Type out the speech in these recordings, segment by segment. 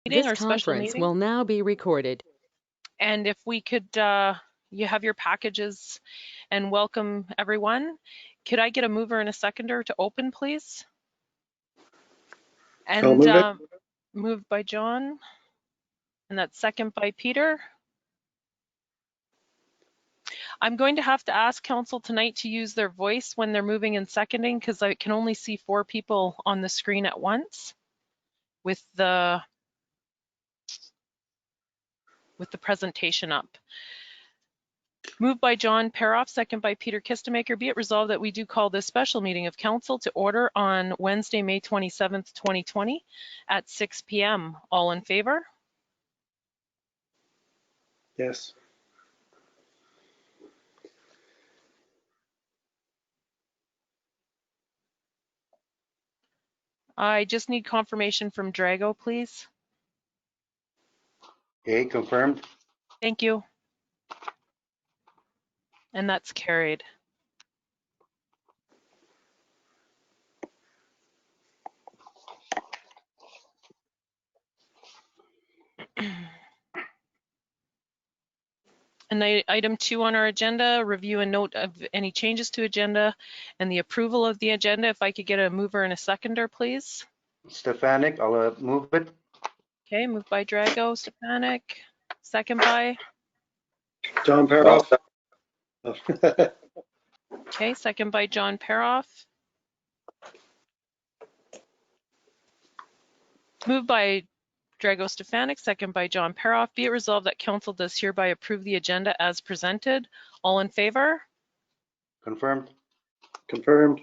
This or special conference meeting. will now be recorded. And if we could, you have your packages, and welcome everyone. Could I get a mover and a seconder to open, please? And moved by John, and that's second by Peter. I'm going to have to ask council tonight to use their voice when they're moving and seconding, because I can only see 4 people on the screen at once with the presentation up. Moved by John Paroff, second by Peter Kistemaker. Be it resolved that we do call this special meeting of council to order on Wednesday, May 27th, 2020 at 6 p.m. All in favor? Yes. I just need confirmation from Drago, please. Okay, confirmed. Thank you. And that's carried. And item 2 on our agenda, review and note of any changes to agenda and the approval of the agenda. If I could get a mover and a seconder, please. Stefanik, I'll move it. Okay, moved by Drago, Stefanik. Second by? John Paroff. Okay, second by John Paroff. Moved by Drago Stefanik, second by John Paroff. Be it resolved that council does hereby approve the agenda as presented. All in favor? Confirmed. Confirmed.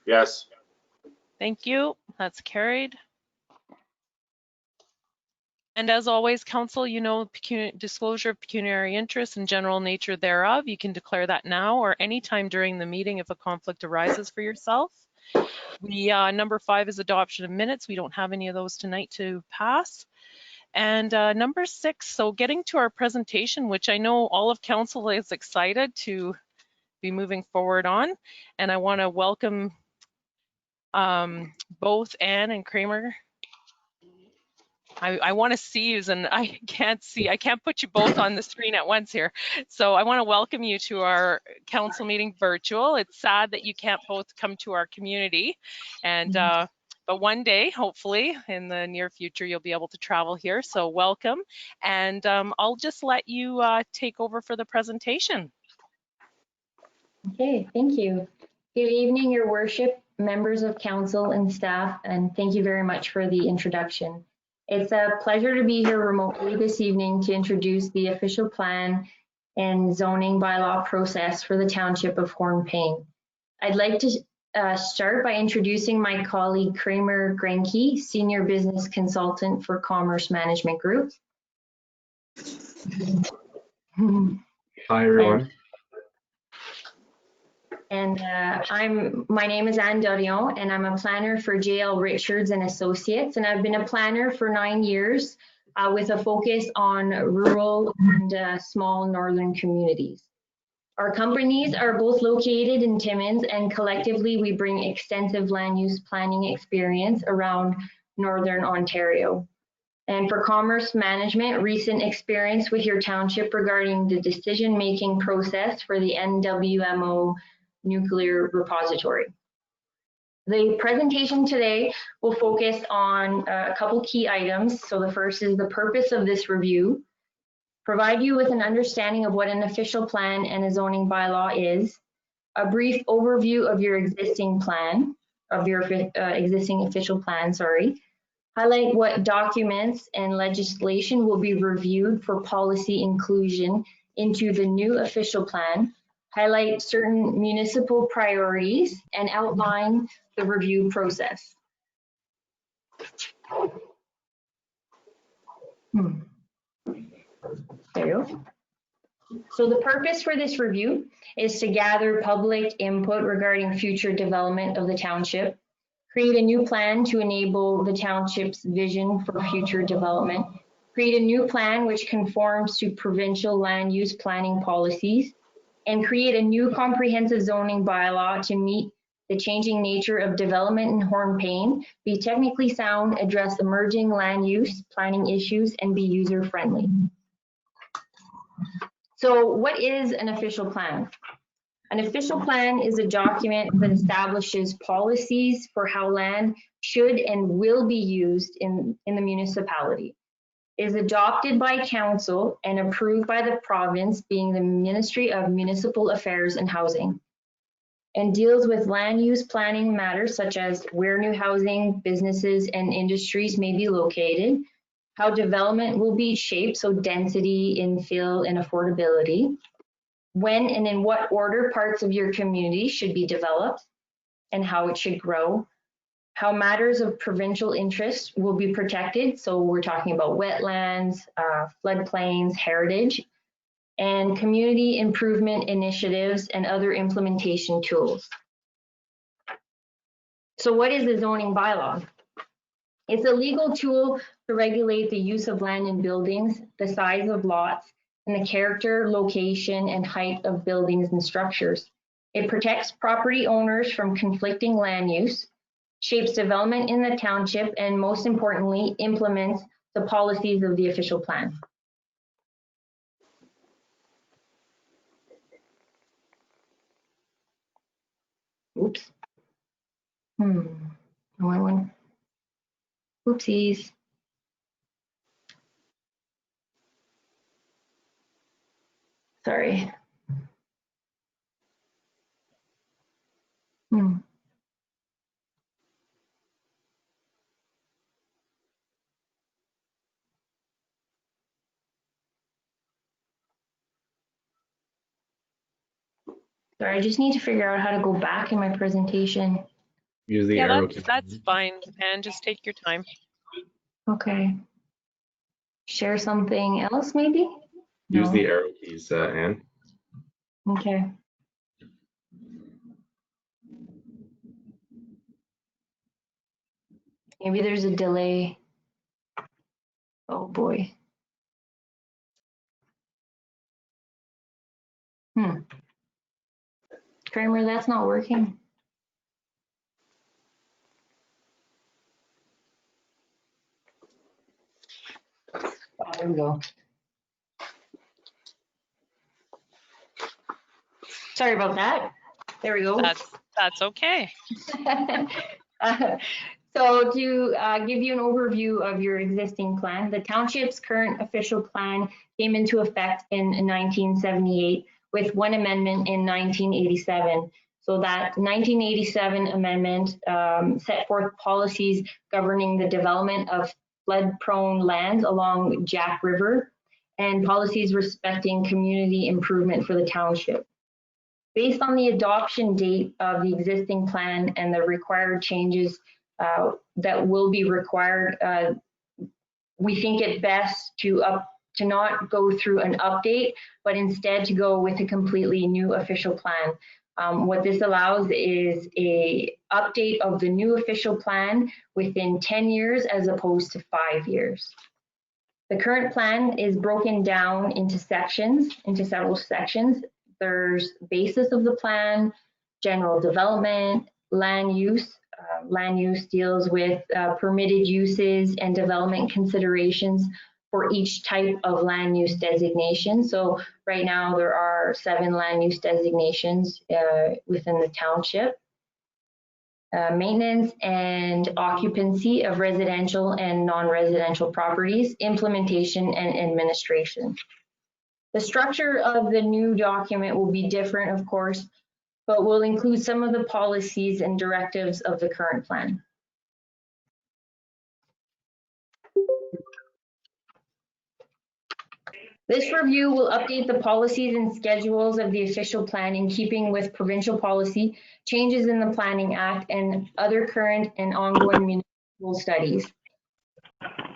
Yes. Thank you. That's carried. And as always, council, you know, disclosure of pecuniary interest and general nature thereof. You can declare that now or anytime during the meeting if a conflict arises for yourself. Number 5 is adoption of minutes. We don't have any of those tonight to pass. And number 6, so getting to our presentation, which I know all of council is excited to be moving forward on. And I want to welcome both Anne and Kramer. I want to see you, and I can't put you both on the screen at once here. So I want to welcome you to our council meeting virtual. It's sad that you can't both come to our community, and but one day, hopefully in the near future, you'll be able to travel here. So welcome, and I'll just let you take over for the presentation. Okay, thank you. Good evening, Your Worship, members of council and staff, and thank you very much for the introduction. It's a pleasure to be here remotely this evening to introduce the official plan and zoning bylaw process for the Township of Hornepayne. I'd like to start by introducing my colleague Kramer Grenke, Senior Business Consultant for Commerce Management Group. Hi, everyone. And my name is Anne Dorion, and I'm a planner for JL Richards and Associates, and I've been a planner for 9 years with a focus on rural and small northern communities. Our companies are both located in Timmins, and collectively we bring extensive land use planning experience around Northern Ontario. And for commerce management, recent experience with your township regarding the decision-making process for the NWMO nuclear repository. The presentation today will focus on a couple key items. So the first is the purpose of this review, provide you with an understanding of what an official plan and a zoning bylaw is, a brief overview of your existing plan, of your existing official plan, highlight what documents and legislation will be reviewed for policy inclusion into the new official plan, highlight certain municipal priorities, and outline the review process. There you go. So the purpose for this review is to gather public input regarding future development of the township, create a new plan to enable the township's vision for future development, create a new plan which conforms to provincial land use planning policies, and create a new comprehensive zoning bylaw to meet the changing nature of development in Hornpain, be technically sound, address emerging land use planning issues, and be user-friendly. So what is an official plan? An official plan is a document that establishes policies for how land should and will be used in the municipality. It is adopted by council and approved by the province, being the Ministry of Municipal Affairs and Housing, and deals with land use planning matters such as where new housing, businesses, and industries may be located, how development will be shaped, so density, infill, and affordability, when and in what order parts of your community should be developed and how it should grow, how matters of provincial interest will be protected, so we're talking about wetlands, floodplains, heritage, and community improvement initiatives and other implementation tools. So what is the zoning bylaw? It's a legal tool to regulate the use of land and buildings, the size of lots, and the character, location, and height of buildings and structures. It protects property owners from conflicting land use, shapes development in the township, and most importantly, implements the policies of the official plan. Oops. Oopsies. Sorry. Sorry, I just need to figure out how to go back in my presentation. Use the Yeah, arrow. that's fine, and just take your time. Okay. Share something else, maybe? Use No. the arrow keys, Anne. Okay. Maybe there's a delay. Oh boy. Kramer, that's not working. Oh, there we go. Sorry about that. There we go. That's okay. So to give you an overview of your existing plan, the township's current official plan came into effect in 1978 with one amendment in 1987. So that 1987 amendment set forth policies governing the development of flood-prone lands along Jack River and policies respecting community improvement for the township. Based on the adoption date of the existing plan and the required changes that will be required, we think it best to not go through an update, but instead to go with a completely new official plan. What this allows is a update of the new official plan within 10 years as opposed to 5 years. The current plan is broken down into sections, into several sections. There's basis of the plan, general development, land use. Land use deals with permitted uses and development considerations for each type of land use designation. So right now there are 7 land use designations within the township. Maintenance and occupancy of residential and non-residential properties, implementation and administration. The structure of the new document will be different, of course, but will include some of the policies and directives of the current plan. This review will update the policies and schedules of the official plan in keeping with provincial policy, changes in the Planning Act, and other current and ongoing municipal studies.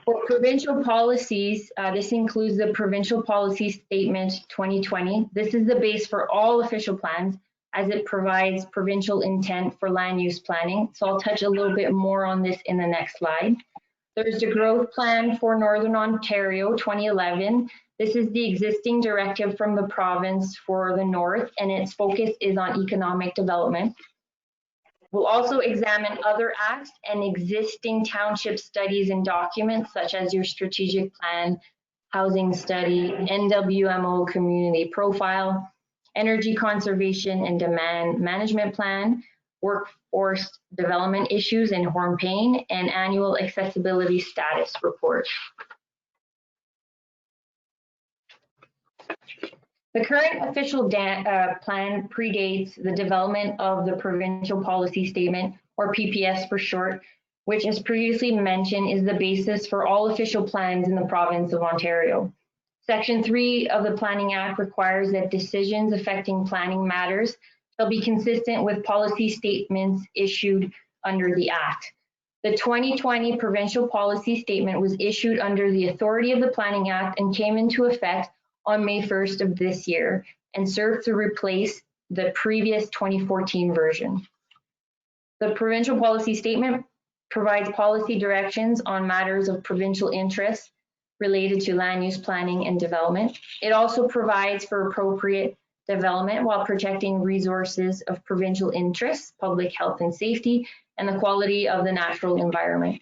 For provincial policies, this includes the Provincial Policy Statement 2020. This is the base for all official plans, as it provides provincial intent for land use planning. So I'll touch a little bit more on this in the next slide. There's the Growth Plan for Northern Ontario 2011. This is the existing directive from the province for the north, and its focus is on economic development. We'll also examine other acts and existing township studies and documents such as your strategic plan, housing study, NWMO community profile, energy conservation and demand management plan, workforce development issues in Hornpain, and annual accessibility status report. The current official plan predates the development of the Provincial Policy Statement, or PPS for short, which, as previously mentioned, is the basis for all official plans in the province of Ontario. Section 3 of the Planning Act requires that decisions affecting planning matters shall be consistent with policy statements issued under the Act. The 2020 Provincial Policy Statement was issued under the authority of the Planning Act and came into effect on May 1st of this year and served to replace the previous 2014 version. The Provincial Policy Statement provides policy directions on matters of provincial interest related to land use planning and development. It also provides for appropriate development while protecting resources of provincial interest, public health and safety, and the quality of the natural environment.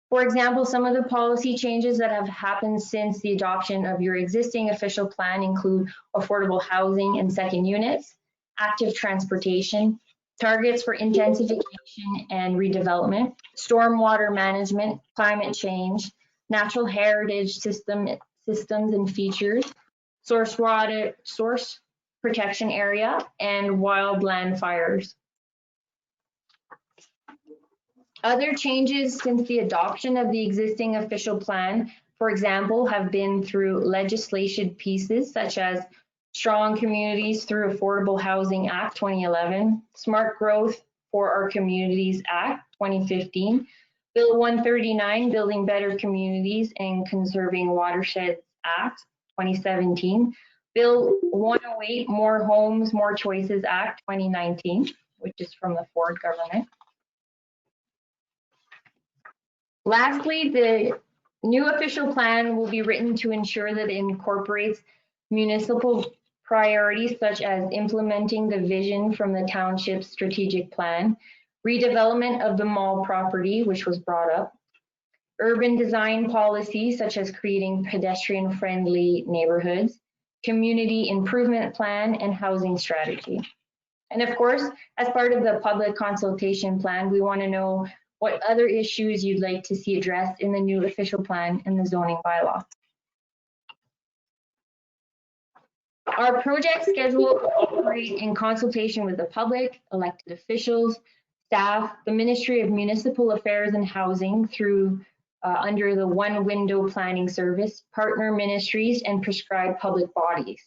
For example, some of the policy changes that have happened since the adoption of your existing official plan include affordable housing and second units, active transportation, targets for intensification and redevelopment, stormwater management, climate change, natural heritage systems and features, source protection area, and wildland fires. Other changes since the adoption of the existing official plan, for example, have been through legislation pieces such as Strong Communities through Affordable Housing Act 2011, Smart Growth for Our Communities Act 2015, Bill 139, Building Better Communities and Conserving Watersheds Act 2017, Bill 108, More Homes, More Choices Act 2019, which is from the Ford government. Lastly, the new official plan will be written to ensure that it incorporates municipal priorities such as implementing the vision from the township's strategic plan, redevelopment of the mall property, which was brought up, urban design policies such as creating pedestrian-friendly neighborhoods, community improvement plan, and housing strategy. And of course, as part of the public consultation plan, we want to know what other issues you'd like to see addressed in the new official plan and the zoning bylaw. Our project schedule will operate in consultation with the public, elected officials, staff, the Ministry of Municipal Affairs and Housing through under the One Window Planning Service, partner ministries, and prescribed public bodies.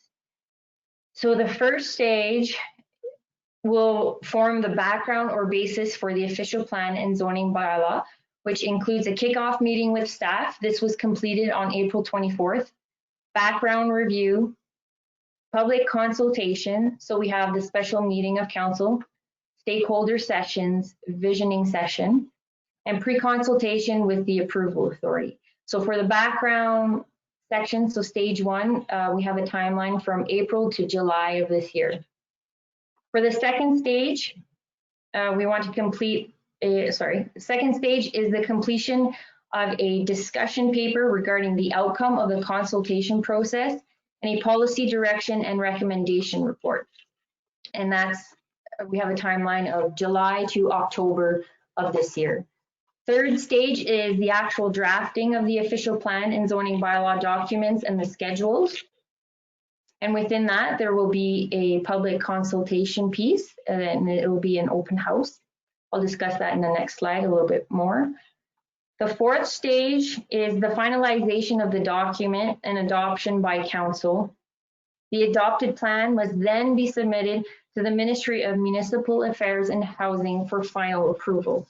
So the first stage will form the background or basis for the official plan and zoning bylaw, which includes a kickoff meeting with staff. This was completed on April 24th. Background review, public consultation. So we have the special meeting of council, stakeholder sessions, visioning session, and pre-consultation with the approval authority. So for the background section, so stage 1, we have a timeline from April to July of this year. For the second stage, we want to complete, the second stage is the completion of a discussion paper regarding the outcome of the consultation process and a policy direction and recommendation report. And we have a timeline of July to October of this year. Third stage is the actual drafting of the official plan and zoning bylaw documents and the schedules. And within that, there will be a public consultation piece, and it will be an open house. I'll discuss that in the next slide a little bit more. The fourth stage is the finalization of the document and adoption by council. The adopted plan must then be submitted to the Ministry of Municipal Affairs and Housing for final approval.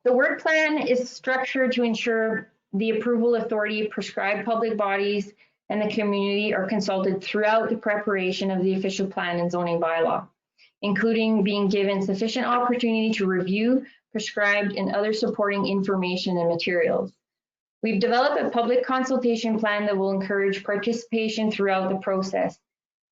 The work plan is structured to ensure the approval authority, prescribed public bodies, and the community are consulted throughout the preparation of the official plan and zoning bylaw, including being given sufficient opportunity to review prescribed and other supporting information and materials. We've developed a public consultation plan that will encourage participation throughout the process.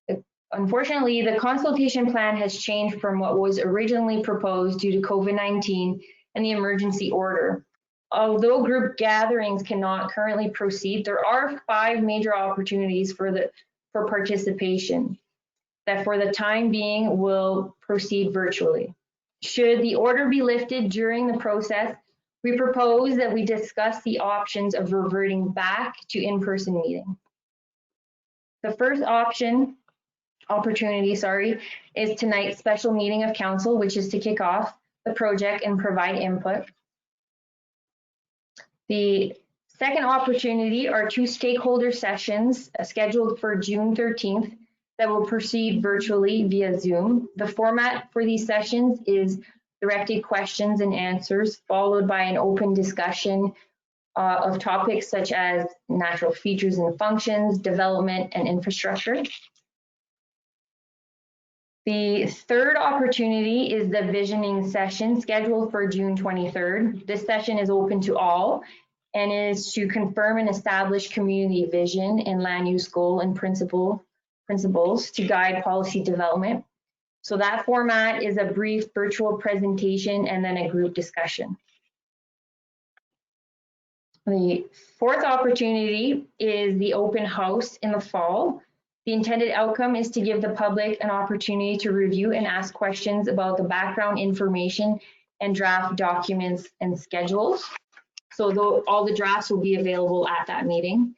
The Unfortunately, the consultation plan has changed from what was originally proposed due to COVID-19 and the emergency order. Although group gatherings cannot currently proceed, there are 5 major opportunities for participation that for the time being will proceed virtually. Should the order be lifted during the process, we propose that we discuss the options of reverting back to in-person meeting. The first opportunity, is tonight's special meeting of council, which is to kick off the project and provide input. The second opportunity are 2 stakeholder sessions scheduled for June 13th that will proceed virtually via Zoom. The format for these sessions is directed questions and answers, followed by an open discussion of topics such as natural features and functions, development, and infrastructure. The third opportunity is the visioning session scheduled for June 23rd. This session is open to all and is to confirm and establish community vision and land use goal and principles to guide policy development. So that format is a brief virtual presentation and then a group discussion. The fourth opportunity is the open house in the fall. The intended outcome is to give the public an opportunity to review and ask questions about the background information and draft documents and schedules. So all the drafts will be available at that meeting.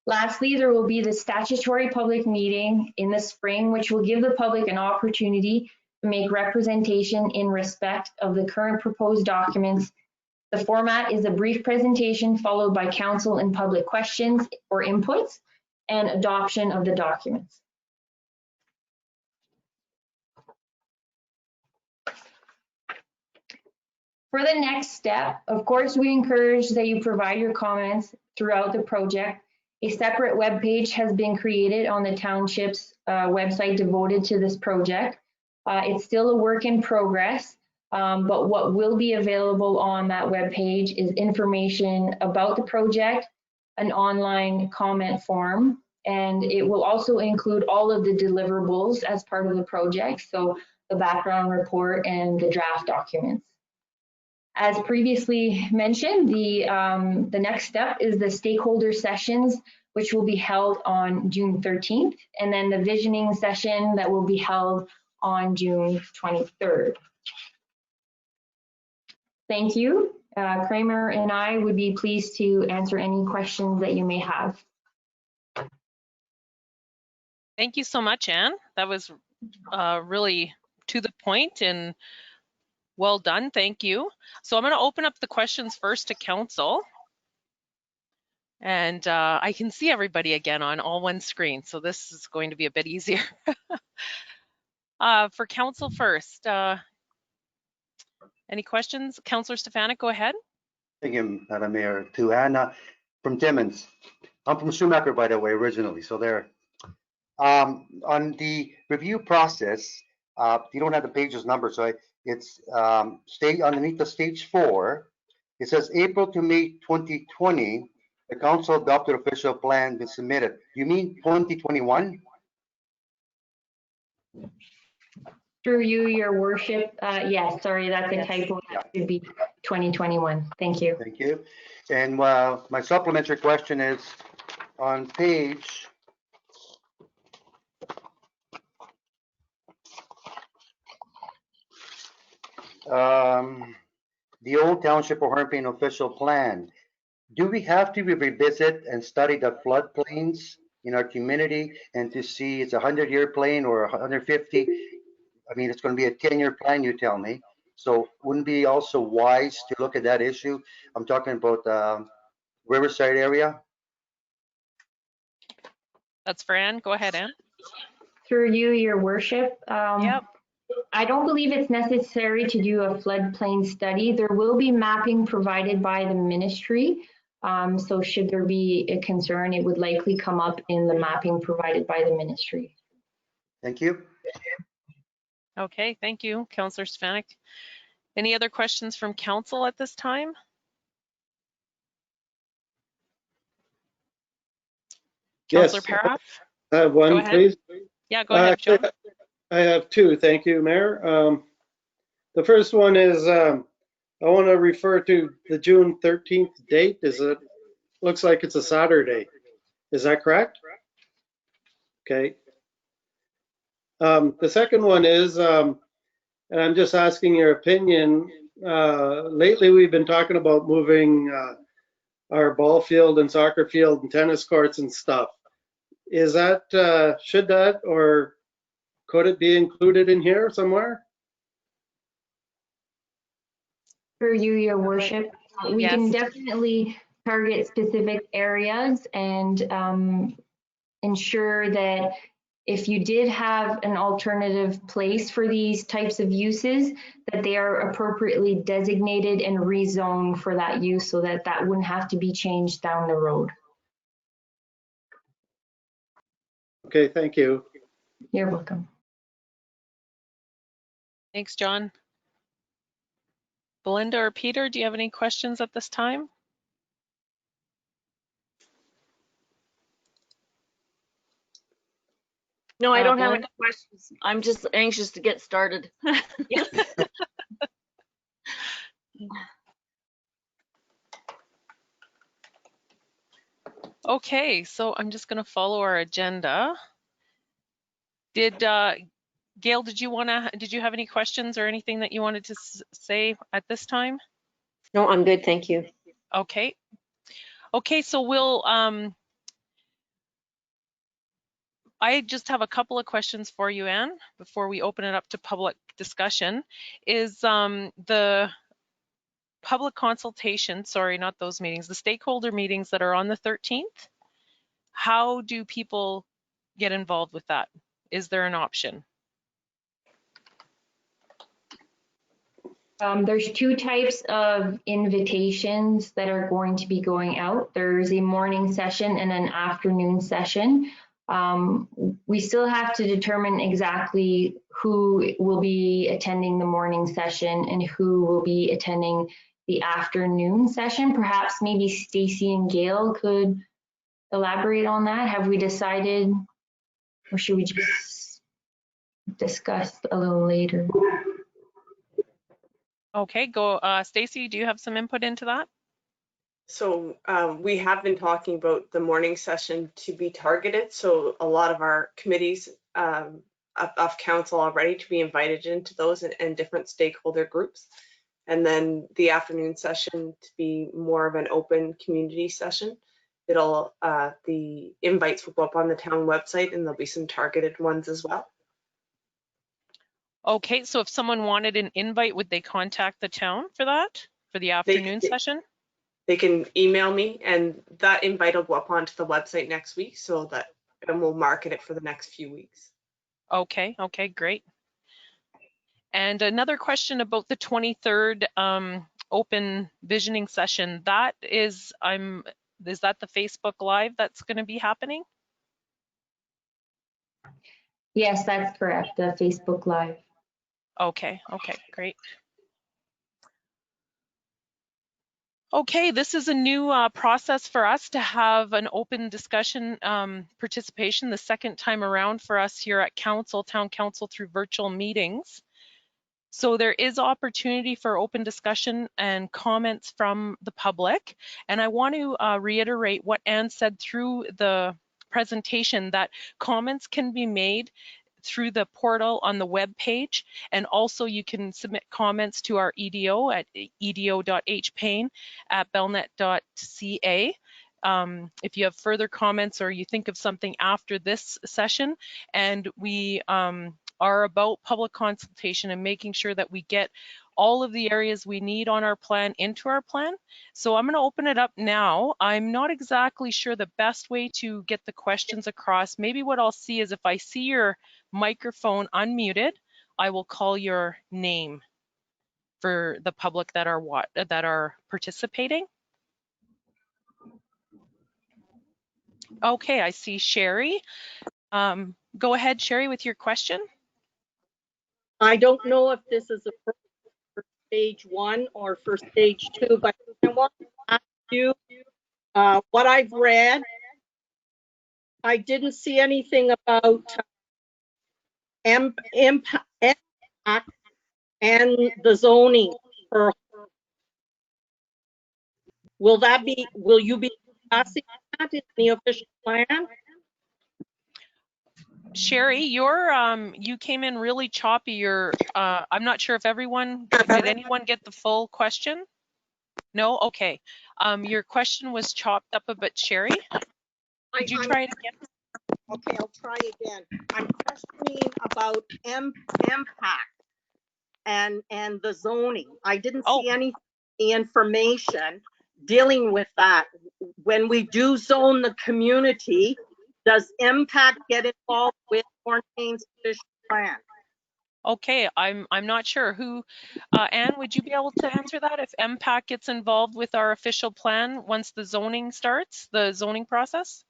Lastly, there will be the statutory public meeting in the spring, which will give the public an opportunity to make representation in respect of the current proposed documents. The format is a brief presentation followed by council and public questions or inputs and adoption of the documents. For the next step, of course, we encourage that you provide your comments throughout the project. A separate web page has been created on the township's website devoted to this project. It's still a work in progress, but what will be available on that web page is information about the project, an online comment form, and it will also include all of the deliverables as part of the project, so the background report and the draft documents. As previously mentioned, the next step is the stakeholder sessions, which will be held on June 13th, and then the visioning session that will be held on June 23rd. Thank you. Kramer and I would be pleased to answer any questions that you may have. Thank you so much, Anne. That was really to the point and well done. Thank you. So I'm going to open up the questions first to council. And I can see everybody again on all one screen, so this is going to be a bit easier. For council first, any questions? Councillor Stefanik, go ahead. Thank you, Madam Mayor. To Anna from Timmins. I'm from Schumacher, by the way, originally, so there. On the review process, you don't have the pages number, so it's underneath the stage 4. It says April to May 2020, the council adopted official plan been submitted. You mean 2021? Through you, your worship. Yes, sorry, that's a typo. That should be 2021. Thank you. Thank you. And my supplementary question is on page the old Township of Hornplain official plan. Do we have to revisit and study the floodplains in our community and to see it's a 100-year plan or 150? I mean, it's going to be a 10-year plan, you tell me. So wouldn't it be also wise to look at that issue? I'm talking about Riverside area. That's for Anne. Go ahead, Anne. Through you, your worship. Yep. I don't believe it's necessary to do a floodplain study. There will be mapping provided by the ministry. So should there be a concern, it would likely come up in the mapping provided by the ministry. Thank you. Okay, thank you, Councillor Stefanik. Any other questions from council at this time? Yes. Councillor Parahoff? One, Go ahead. please. Yeah, go ahead, Actually, John. I have two. Thank you, Mayor. The first one is I want to refer to the June 13th date. Looks like it's a Saturday. Is that correct? Okay. The second one is, and I'm just asking your opinion. Lately, we've been talking about moving our ball field and soccer field and tennis courts and stuff. Is that, should that, or could it be included in here somewhere? For you, your worship, we can Yes. definitely target specific areas and ensure that if you did have an alternative place for these types of uses, that they are appropriately designated and rezoned for that use so that that wouldn't have to be changed down the road. Okay, thank you. You're welcome. Thanks, John. Belinda or Peter, do you have any questions at this time? No, I don't have Belinda? any questions. I'm just anxious to get started. Yeah. Okay, so I'm just going to follow our agenda. Did Gail, did you have any questions or anything that you wanted to say at this time? No, I'm good, thank you. Okay. Okay, so we'll I just have a couple of questions for you, Anne, before we open it up to public discussion. Is the public consultation, sorry, not those meetings, the stakeholder meetings that are on the 13th, how do people get involved with that? Is there an option? There's two types of invitations that are going to be going out. There's a morning session and an afternoon session. We still have to determine exactly who will be attending the morning session and who will be attending the afternoon session. Perhaps maybe Stacy and Gail could elaborate on that. Have we decided, or should we just discuss a little later? Okay, go Stacy, do you have some input into that? So we have been talking about the morning session to be targeted. So a lot of our committees of council already to be invited into those and different stakeholder groups. And then the afternoon session to be more of an open community session. It'll, the invites will go up on the town website and there'll be some targeted ones as well. Okay, so if someone wanted an invite, would they contact the town for that, for the afternoon session? They can email me and that invite will go up onto the website next week so that, and we'll market it for the next few weeks. Okay, okay, great. And another question about the 23rd open visioning session. That is, is that the Facebook Live that's going to be happening? Yes, that's correct, the Facebook Live. Okay, okay, great. Okay, this is a new process for us to have an open discussion participation the second time around for us here at Council, Town Council through virtual meetings. So there is opportunity for open discussion and comments from the public. And I want to reiterate what Anne said through the presentation, that comments can be made through the portal on the web page, and also you can submit comments to our EDO at edo.hpayne@bellnet.ca. If you have further comments or you think of something after this session, and we are about public consultation and making sure that we get all of the areas we need on our plan into our plan. So I'm going to open it up now. I'm not exactly sure the best way to get the questions across. Maybe what I'll see is if I see your microphone unmuted, I will call your name for the public that are participating. Okay, I see Sherry. Go ahead, Sherry, with your question. I don't know if this is for stage 1 or for stage 2, but I want to ask you what I've read. I didn't see anything about impact and the zoning for, will you be discussing that in the official plan? Sherry, you came in really choppy. I'm not sure if did anyone get the full question? No? Okay. Your question was chopped up a bit, Sherry. Could you try it again? Okay, I'll try again. I'm questioning about impact and the zoning. I didn't see any information dealing with that. When we do zone the community, does impact get involved with Quarantine's official plan? Okay, I'm not sure who. Anne, would you be able to answer that if MPAC gets involved with our official plan once the zoning starts, the zoning process?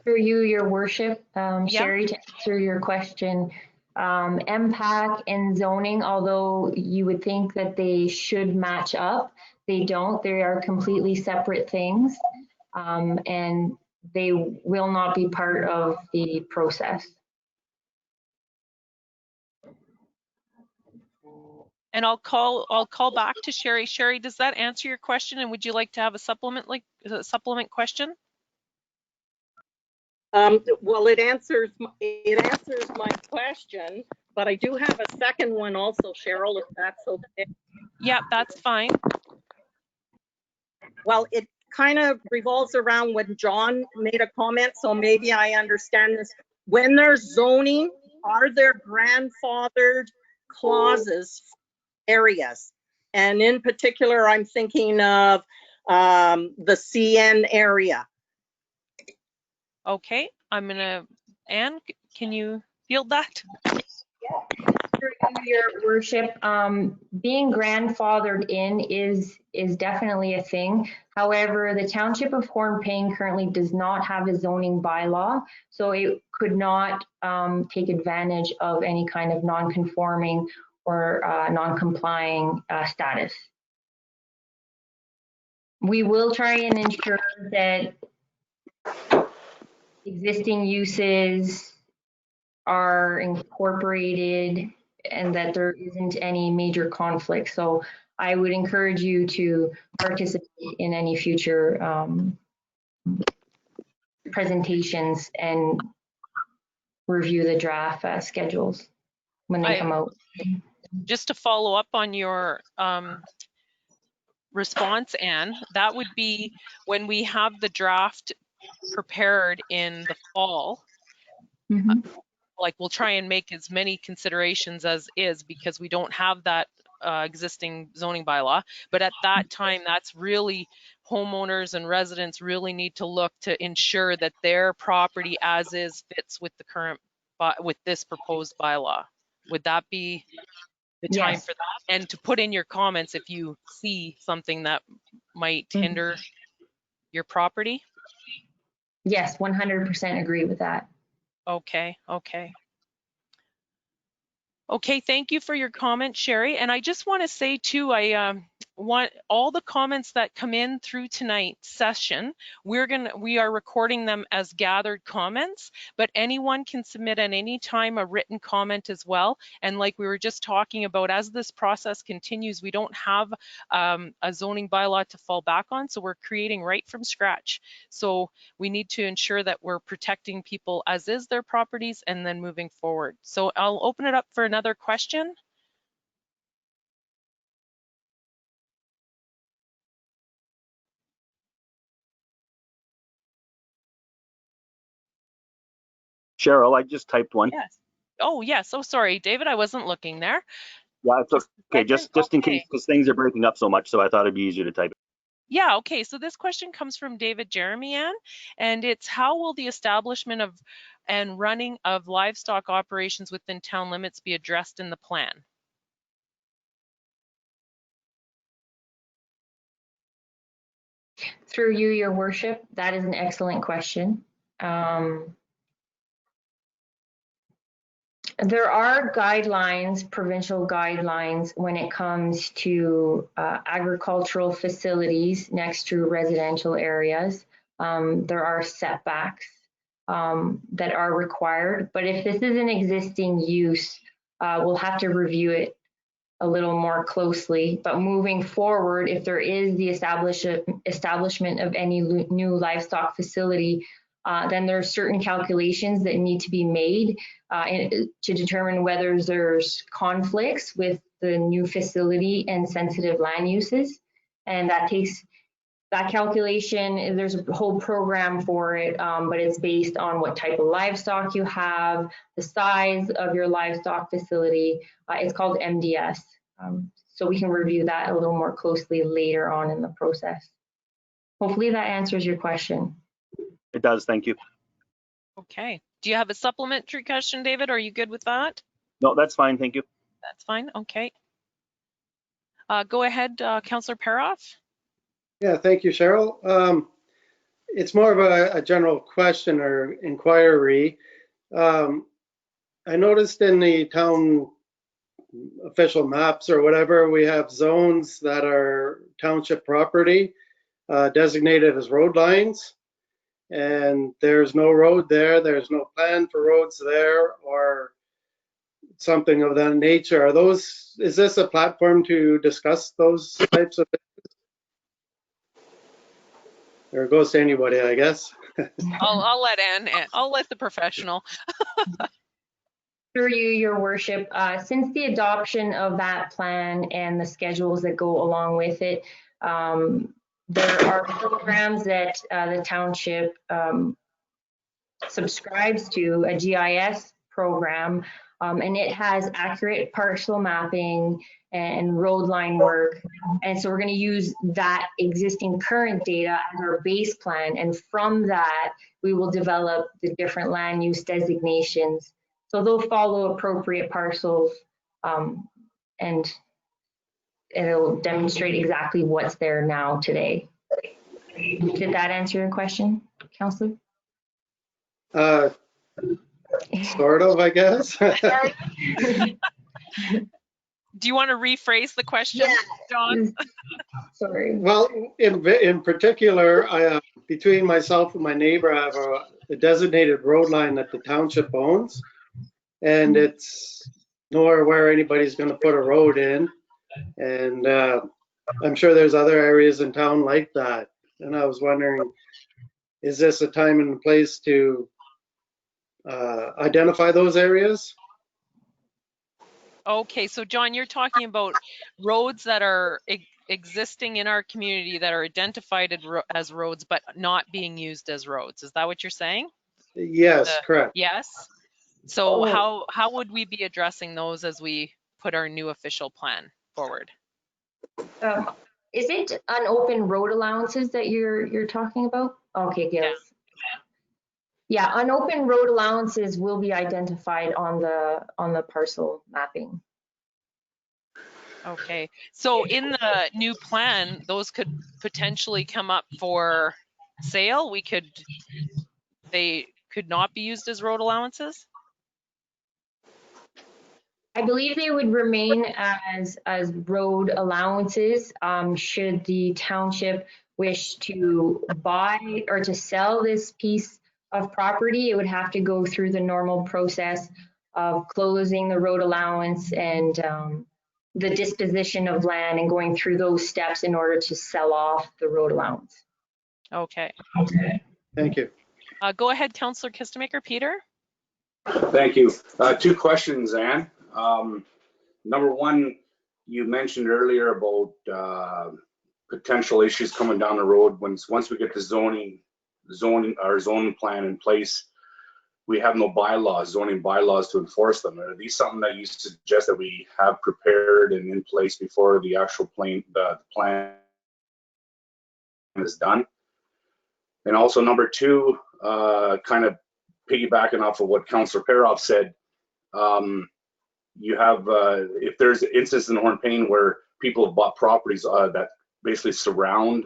Through you, your worship, Yeah. Sherry, to answer your question, MPAC and zoning, although you would think that they should match up, they don't. They are completely separate things, and they will not be part of the process. And I'll call back to Sherry. Sherry, does that answer your question? And would you like to have a supplement question? Well, it answers my question, but I do have a second one also, Cheryl, if that's okay. Yeah, that's fine. Well, it kind of revolves around when John made a comment, so maybe I understand this. When there's zoning, are there grandfathered clauses for areas? And in particular, I'm thinking of the CN area. Okay, Anne, can you field that? Your worship, being grandfathered in is definitely a thing. However, the Township of Hornepayne currently does not have a zoning bylaw, so it could not take advantage of any kind of non-conforming or non-complying status. We will try and ensure that existing uses are incorporated and that there isn't any major conflict. So I would encourage you to participate in any future presentations and review the draft schedules when they come out. Just to follow up on your response, Anne, that would be when we have the draft prepared in the fall. Mm-hmm. Like, we'll try and make as many considerations as is because we don't have that existing zoning bylaw. But at that time, that's really homeowners and residents really need to look to ensure that their property as is fits with the current, with this proposed bylaw. Would that be the time Yes. for that? And to put in your comments if you see something that might hinder your property? Yes, 100% agree with that. Okay, okay. Okay, thank you for your comment, Sherry. And I just want to say too, I want all the comments that come in through tonight's session, we are recording them as gathered comments, but anyone can submit at any time a written comment as well. And like we were just talking about, as this process continues, we don't have a zoning bylaw to fall back on, so we're creating right from scratch. So we need to ensure that we're protecting people as is their properties and then moving forward. So I'll open it up for another question. Cheryl, I just typed one. Yes. Oh, yes. Oh, sorry, David, I wasn't looking there. Yeah, it's okay. Just in case, because things are breaking up so much, so I thought it'd be easier to type it. Yeah, okay. So this question comes from David Jeremian, and it's how will the establishment of and running of livestock operations within town limits be addressed in the plan? Through you, your worship, that is an excellent question. There are guidelines, provincial guidelines, when it comes to agricultural facilities next to residential areas. There are setbacks. that are required. But if this is an existing use, we'll have to review it a little more closely. But moving forward, if there is the establishment of any new livestock facility, then there are certain calculations that need to be made to determine whether there's conflicts with the new facility and sensitive land uses. And that calculation, there's a whole program for it, but it's based on what type of livestock you have, the size of your livestock facility. It's called MDS. So we can review that a little more closely later on in the process. Hopefully that answers your question. It does, thank you. Okay. Do you have a supplementary question, David? Are you good with that? No, that's fine, thank you. That's fine. Okay. Go ahead, Councillor Paroff. Yeah, thank you, Cheryl. It's more of a general question or inquiry. I noticed in the town official maps or whatever, we have zones that are township property designated as road lines. And there's no road there, there's no plan for roads there or something of that nature. Is this a platform to discuss those types of things? Or it goes to anybody, I guess. I'll let Ann, I'll let the professional. Through you, your worship, since the adoption of that plan and the schedules that go along with it, there are programs that the township subscribes to, a GIS program, and it has accurate parcel mapping and road line work. And so we're going to use that existing current data as our base plan. And from that, we will develop the different land use designations. So they'll follow appropriate parcels and it'll demonstrate exactly what's there now today. Did that answer your question, Councillor? Sort of, I guess. Do you want to rephrase the question, John? Sorry. Well, in particular, between myself and my neighbor, I have a designated road line that the township owns, and it's nowhere where anybody's going to put a road in. And I'm sure there's other areas in town like that. And I was wondering, is this a time and place to identify those areas? Okay, so John, you're talking about roads that are existing in our community that are identified as roads but not being used as roads. Is that what you're saying? Yes, correct. Yes. So how would we be addressing those as we put our new official plan forward? Is it unopened road allowances that you're talking about? Okay, yes. Yeah, unopened road allowances will be identified on the parcel mapping. Okay, so in the new plan, those could potentially come up for sale. They could not be used as road allowances? I believe they would remain as road allowances should the township wish to buy or to sell this piece of property. It would have to go through the normal process of closing the road allowance and the disposition of land and going through those steps in order to sell off the road allowance. Okay. Thank you. Go ahead, Councillor Kistemaker. Peter? Thank you. Two questions, Anne. Number one, you mentioned earlier about potential issues coming down the road once we get the zoning plan in place. We have no zoning bylaws to enforce them. Are these something that you suggest that we have prepared and in place before the actual plan is done? And also number two, kind of piggybacking off of what Councillor Paroff said, you have, if there's instances in Hornepayne where people have bought properties that basically surround,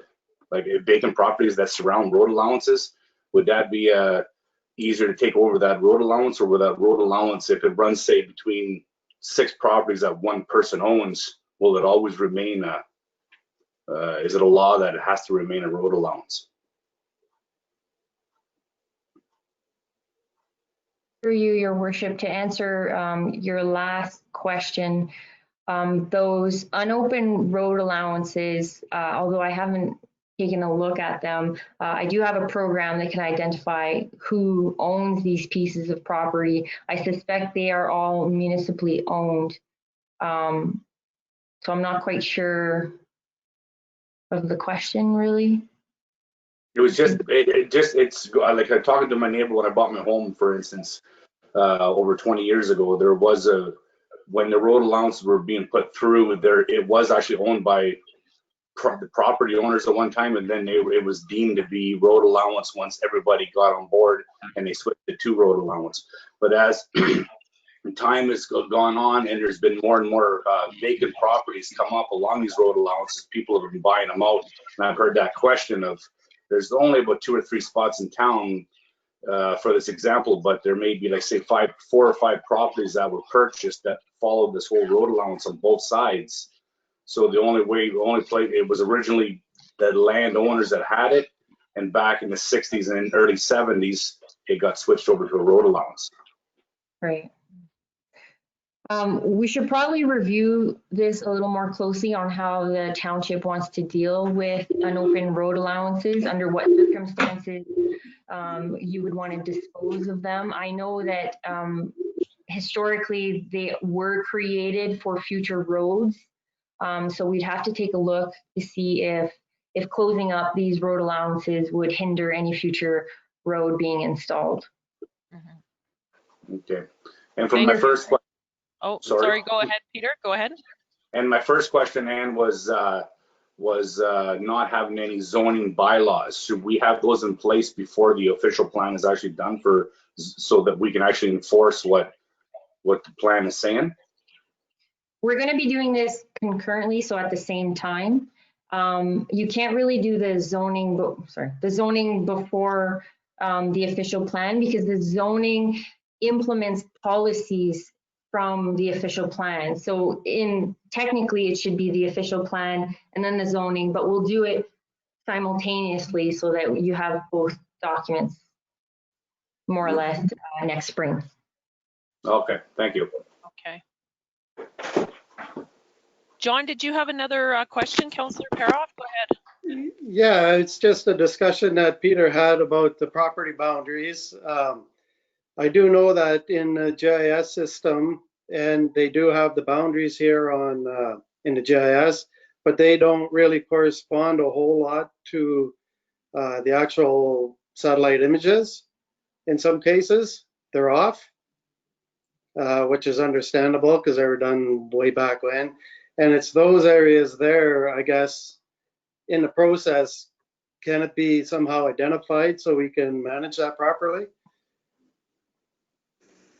like vacant properties that surround road allowances, would that be easier to take over that road allowance, or with that road allowance, if it runs, say, between 6 properties that one person owns, will it always remain is it a law that it has to remain a road allowance? Through you, Your Worship, to answer your last question, those unopened road allowances, although I haven't taken a look at them, I do have a program that can identify who owns these pieces of property. I suspect they are all municipally owned. So I'm not quite sure of the question, really. It was just, it's like I'm talking to my neighbor when I bought my home, for instance, over 20 years ago. There was when the road allowances were being put through there, it was actually owned by the property owners at one time, and then it was deemed to be road allowance once everybody got on board and they switched to road allowance. But as time has gone on and there's been more and more vacant properties come up along these road allowances, people have been buying them out. And I've heard that question of, there's only about 2 or 3 spots in town for this example, but there may be, like, say, 4 or 5 properties that were purchased that followed this whole road allowance on both sides. So the only place, it was originally the landowners that had it, and back in the 60s and early 70s, it got switched over to a road allowance. Right. We should probably review this a little more closely on how the township wants to deal with unopened road allowances, under what circumstances you would want to dispose of them. I know that historically they were created for future roads, so we'd have to take a look to see if closing up these road allowances would hinder any future road being installed. Okay. And from my first question. Oh, sorry. Go ahead, Peter. Go ahead. And my first question, Ann, was not having any zoning bylaws. Should we have those in place before the official plan is actually done, so that we can actually enforce what the plan is saying? We're going to be doing this concurrently, so at the same time. You can't really do the zoning before the official plan, because the zoning implements policies from the official plan. So technically it should be the official plan and then the zoning, but we'll do it simultaneously so that you have both documents more or less next spring. Okay, thank you. Okay. John, did you have another question? Councillor Peroff, go ahead. Yeah, it's just a discussion that Peter had about the property boundaries. I do know that in the GIS system, and they do have the boundaries here in the GIS, but they don't really correspond a whole lot to the actual satellite images. In some cases, they're off, which is understandable because they were done way back when. And it's those areas there, I guess, in the process, can it be somehow identified so we can manage that properly?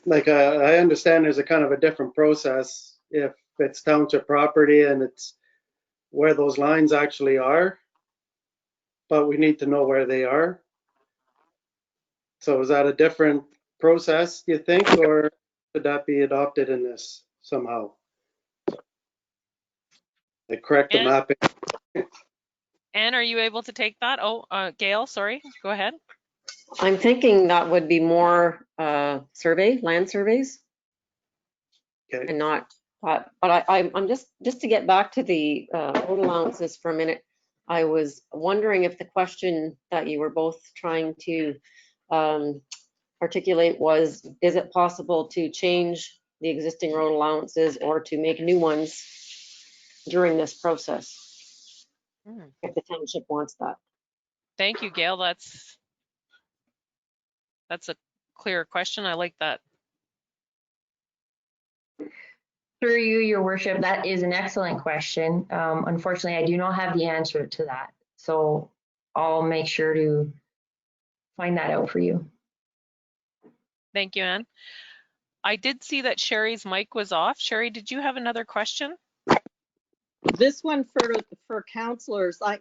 Like, I understand there's a kind of a different process if it's township property and it's where those lines actually are, but we need to know where they are. So is that a different process, do you think, or should that be adopted in this somehow? Like, correct the mapping. Anne, are you able to take that? Oh, Gail, sorry, go ahead. I'm thinking that would be more land surveys. Okay. And not, but I'm just to get back to the road allowances for a minute. I was wondering if the question that you were both trying to articulate was, is it possible to change the existing road allowances or to make new ones during this process? If the township wants that. Thank you, Gail. That's a clear question. I like that. Through you, Your Worship, that is an excellent question. Unfortunately, I do not have the answer to that. So I'll make sure to find that out for you. Thank you, Anne. I did see that Sherry's mic was off. Sherry, did you have another question? This one for councillors. I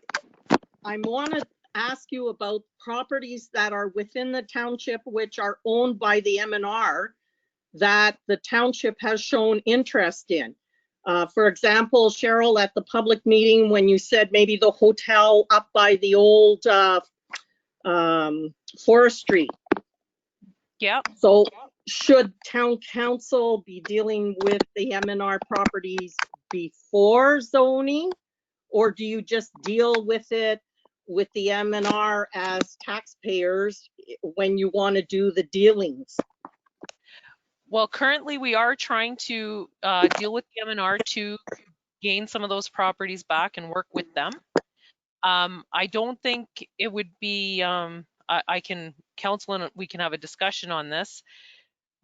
want to ask you about properties that are within the township which are owned by the M&R that the township has shown interest in. For example, Cheryl, at the public meeting when you said maybe the hotel up by the old forestry. Yeah. So should town council be dealing with the M&R properties before zoning? Or do you just deal with it with the M&R as taxpayers when you want to do the dealings? Well, currently we are trying to deal with the M&R to gain some of those properties back and work with them. I don't think it would be, I can counsel and we can have a discussion on this,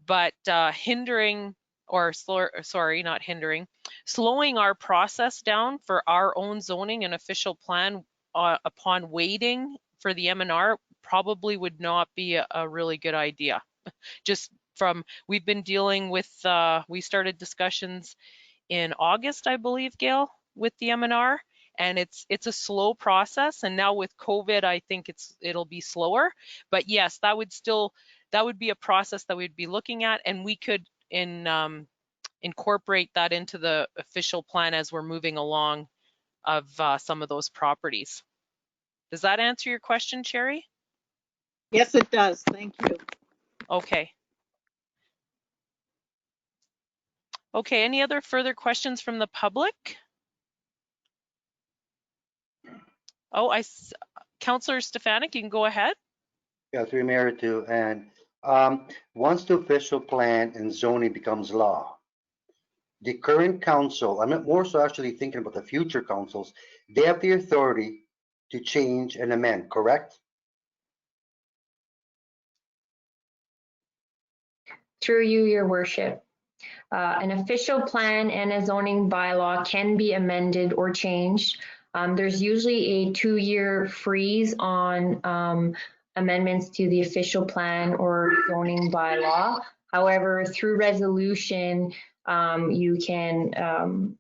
but hindering or sorry, not hindering, slowing our process down for our own zoning and official plan upon waiting for the M&R probably would not be a really good idea. Just from, we've been dealing with, we started discussions in August, I believe, Gail, with the M&R, and it's a slow process. And now with COVID, I think it'll be slower. But yes, that would be a process that we'd be looking at, and we could incorporate that into the official plan as we're moving along of some of those properties. Does that answer your question, Sherry? Yes, it does. Thank you. Okay. Okay, any other further questions from the public? Oh, Councillor Stefanik, you can go ahead. Yeah, through Mayor too. And once the official plan and zoning becomes law, the current council, I'm more so actually thinking about the future councils, they have the authority to change and amend, correct? Through you, your worship. An official plan and a zoning bylaw can be amended or changed. There's usually a 2-year freeze on amendments to the official plan or zoning bylaw. However, through resolution, you can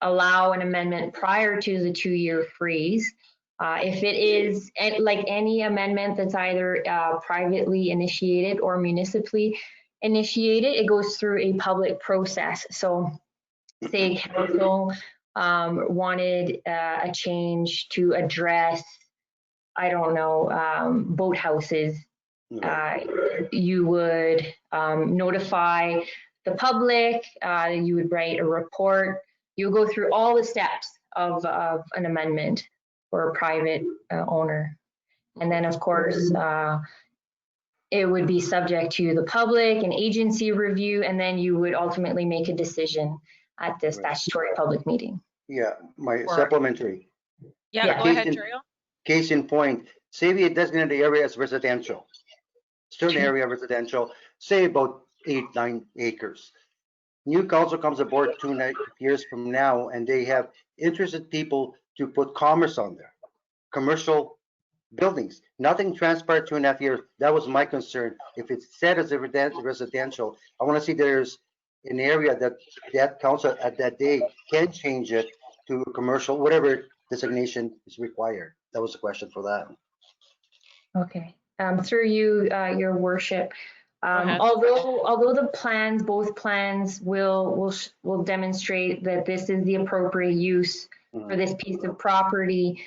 allow an amendment prior to the 2-year freeze. If it is like any amendment that's either privately initiated or municipally initiated, it goes through a public process. So say council wanted a change to address, I don't know, boathouses, you would notify the public, you would write a report, you go through all the steps of an amendment for a private owner. And then of course, it would be subject to the public and agency review, and then you would ultimately make a decision at the statutory public meeting. Yeah, my supplementary. Yeah, go ahead, Dario. Case in point, say we designate the area as residential, certain area residential, say about 8-9 acres. New council comes aboard 2 years from now, and they have interested people to put commerce on there, commercial buildings. Nothing transpired 2.5 years. That was my concern. If it's set as a residential, I want to see there's an area that council at that day can change it to commercial, whatever designation is required. That was the question for that. Okay. Through you, your worship. Although the plans, both plans will demonstrate that this is the appropriate use for this piece of property,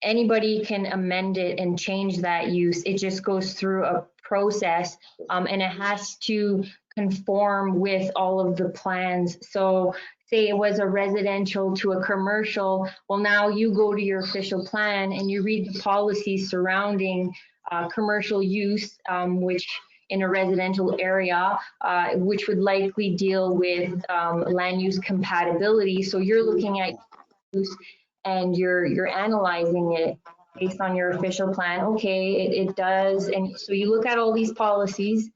anybody can amend it and change that use. It just goes through a process, and it has to conform with all of the plans. So say it was a residential to a commercial, well, now you go to your official plan and you read the policies surrounding commercial use, which in a residential area, which would likely deal with land use compatibility. So you're looking at use and you're analyzing it based on your official plan. Okay, it does. And so you look at all these policies,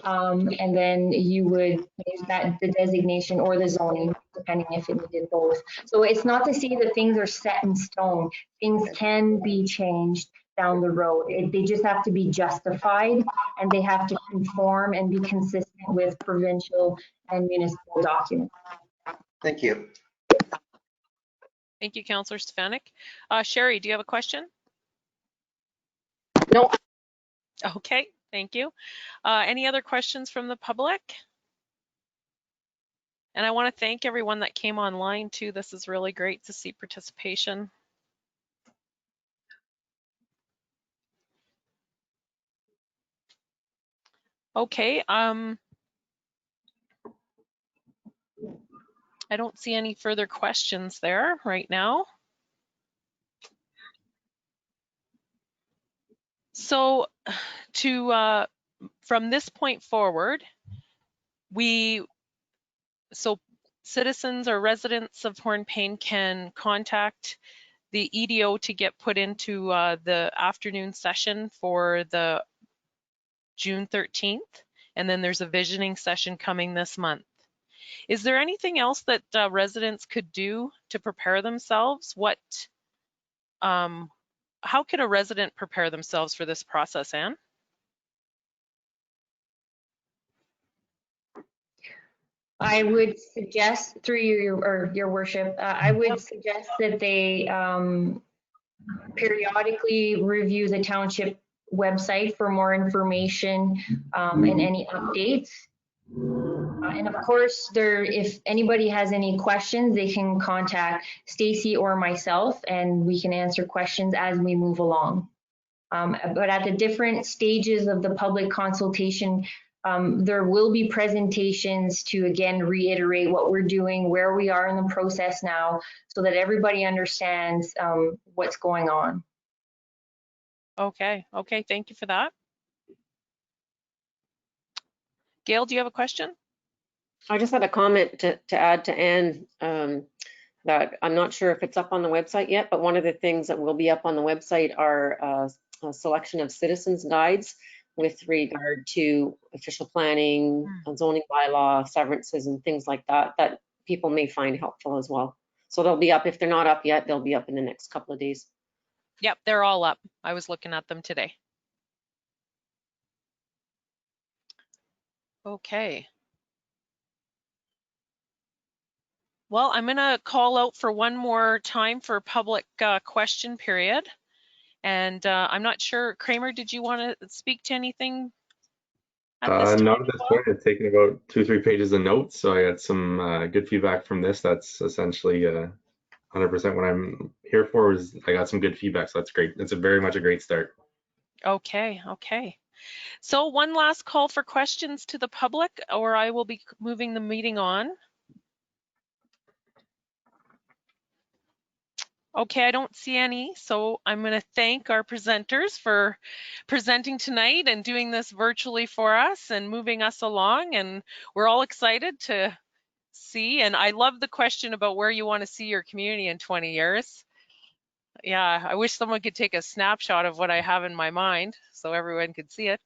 and then you would use the designation or the zoning, depending if it needed both. So it's not to say that things are set in stone. Things can be changed down the road. They just have to be justified, and they have to conform and be consistent with provincial and municipal documents. Thank you. Thank you, Councillor Stefanik. Sherry, do you have a question? No. Okay, thank you. Any other questions from the public? And I want to thank everyone that came online too. This is really great to see participation. Okay, I don't see any further questions there right now. So from this point forward, citizens or residents of Hornpain can contact the EDO to get put into the afternoon session for the June 13th. And then there's a visioning session coming this month. Is there anything else that residents could do to prepare themselves? How could a resident prepare themselves for this process, Anne? I would suggest through your worship, I would suggest that they periodically review the township website for more information and any updates. And of course, if anybody has any questions, they can contact Stacy or myself, and we can answer questions as we move along. But at the different stages of the public consultation, there will be presentations to again reiterate what we're doing, where we are in the process now, so that everybody understands what's going on. Okay, thank you for that. Gail, do you have a question? I just had a comment to add to Anne, that I'm not sure if it's up on the website yet, but one of the things that will be up on the website are a selection of citizens guides with regard to official planning, zoning bylaw, severances, and things like that, that people may find helpful as well. So they'll be up. If they're not up yet, they'll be up in the next couple of days. Yep, they're all up. I was looking at them today. Okay. Well, I'm going to call out for one more time for public question period. And I'm not sure, Kramer, did you want to speak to anything at this time? Not at this point. I've taken about 2 or 3 pages of notes, so I got some good feedback from this. That's essentially 100% what I'm here for. Is I got some good feedback, so that's great. It's very much a great start. Okay. So one last call for questions to the public, or I will be moving the meeting on. Okay, I don't see any, so I'm going to thank our presenters for presenting tonight and doing this virtually for us and moving us along, and we're all excited to see. And I love the question about where you want to see your community in 20 years. Yeah, I wish someone could take a snapshot of what I have in my mind so everyone could see it.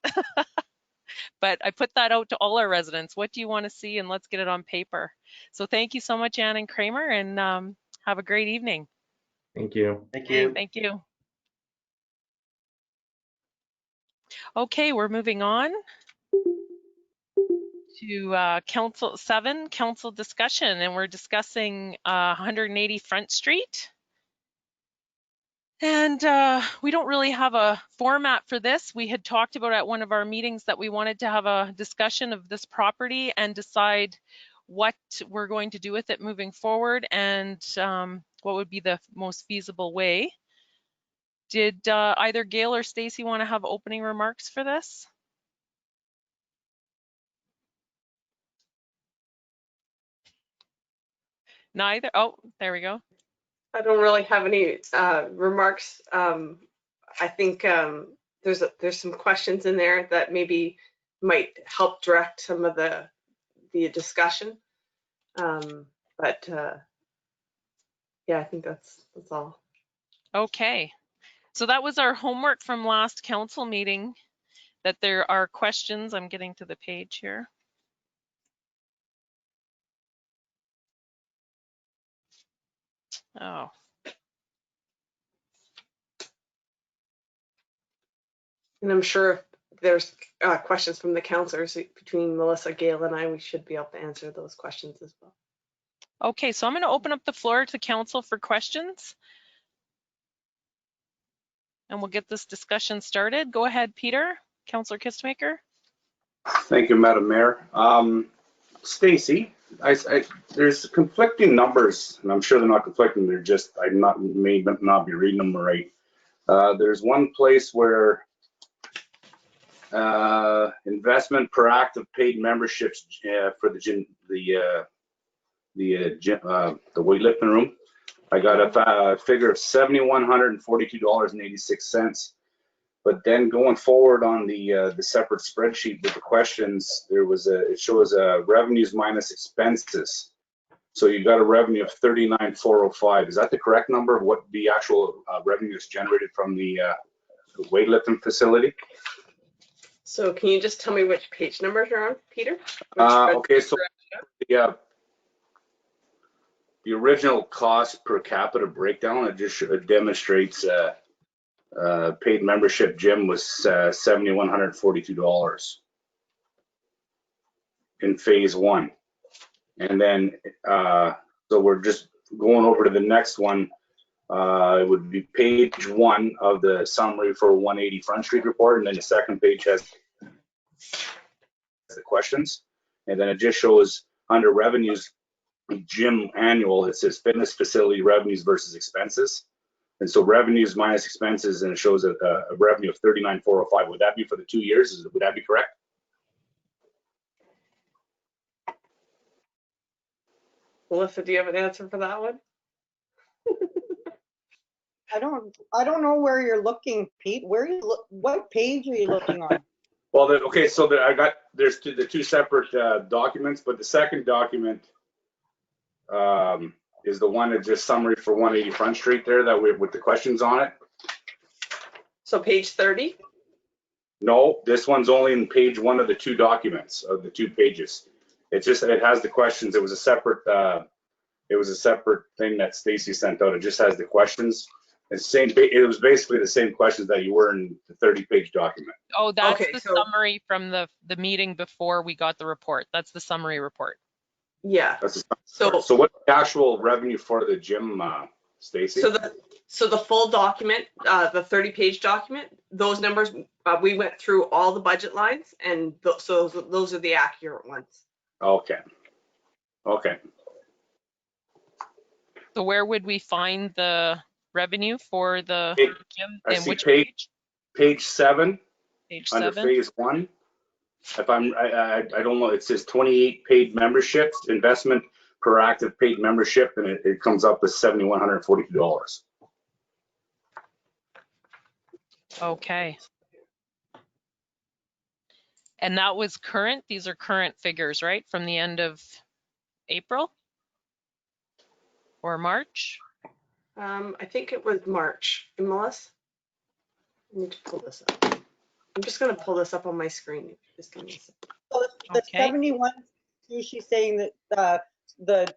But I put that out to all our residents. What do you want to see? And let's get it on paper. So thank you so much, Anne and Kramer, and have a great evening. Thank you. Thank you. Thank you. Okay, we're moving on to Council 7, Council discussion, and we're discussing 180 Front Street. And we don't really have a format for this. We had talked about at one of our meetings that we wanted to have a discussion of this property and decide what we're going to do with it moving forward and what would be the most feasible way. Did either Gail or Stacy want to have opening remarks for this? Neither? Oh, there we go. I don't really have any remarks. I think there's some questions in there that maybe might help direct some of the discussion. But yeah, I think that's all. Okay. So that was our homework from last council meeting, that there are questions. I'm getting to the page here. Oh. And I'm sure if there's questions from the councillors between Melissa, Gail, and I, we should be able to answer those questions as well. Okay, so I'm going to open up the floor to council for questions. And we'll get this discussion started. Go ahead, Peter, Councillor Kistemaker. Thank you, Madam Mayor. Stacy, there's conflicting numbers, and I'm sure they're not conflicting. They're just I may not be reading them right. There's one place where Investment per active paid memberships for the gym, the weightlifting room. I got a figure of $7,142.86. But then going forward on the separate spreadsheet with the questions, it shows revenues minus expenses. So you got a revenue of 39,405. Is that the correct number of what the actual revenue is generated from the weightlifting facility? So can you just tell me which page numbers are on, Peter? Okay, so the original cost per capita breakdown, it demonstrates paid membership gym was $7,142 in phase 1. And then, so we're just going over to the next one. It would be page 1 of the summary for 180 Front Street report. And then the second page has the questions. And then it just shows under revenues, gym annual, it says fitness facility revenues versus expenses. And so revenues minus expenses, and it shows a revenue of 39,405. Would that be for the 2 years? Would that be correct? Melissa, do you have an answer for that one? I don't know where you're looking, Pete. What page are you looking on? Well, okay, so there's the two separate documents, but the second document is the one that just summary for 180 Front Street there with the questions on it. So page 30? No, this one's only in page 1 of the 2 documents, of the 2 pages. It has the questions. It was a separate thing that Stacy sent out. It just has the questions. It was basically the same questions that you were in the 30-page document. Oh, that's Okay, the summary from the meeting before we got the report. That's the summary report. Yeah. So what's the actual revenue for the gym, Stacy? So the full document, the 30-page document, those numbers, we went through all the budget lines, and so those are the accurate ones. Okay. Okay. So where would we find the revenue for the gym? I And see which page? Page 7. Page under 7. phase 1. If I don't know, it says 28 paid memberships, investment per active paid membership, and it comes up with $7,142. Okay. And that was current? These are current figures, right? From the end of April or March? I think it was March. Melissa? I need to pull this up. I'm just going to pull this up on my screen. Just give me a second. So the Okay. 71, she's saying that the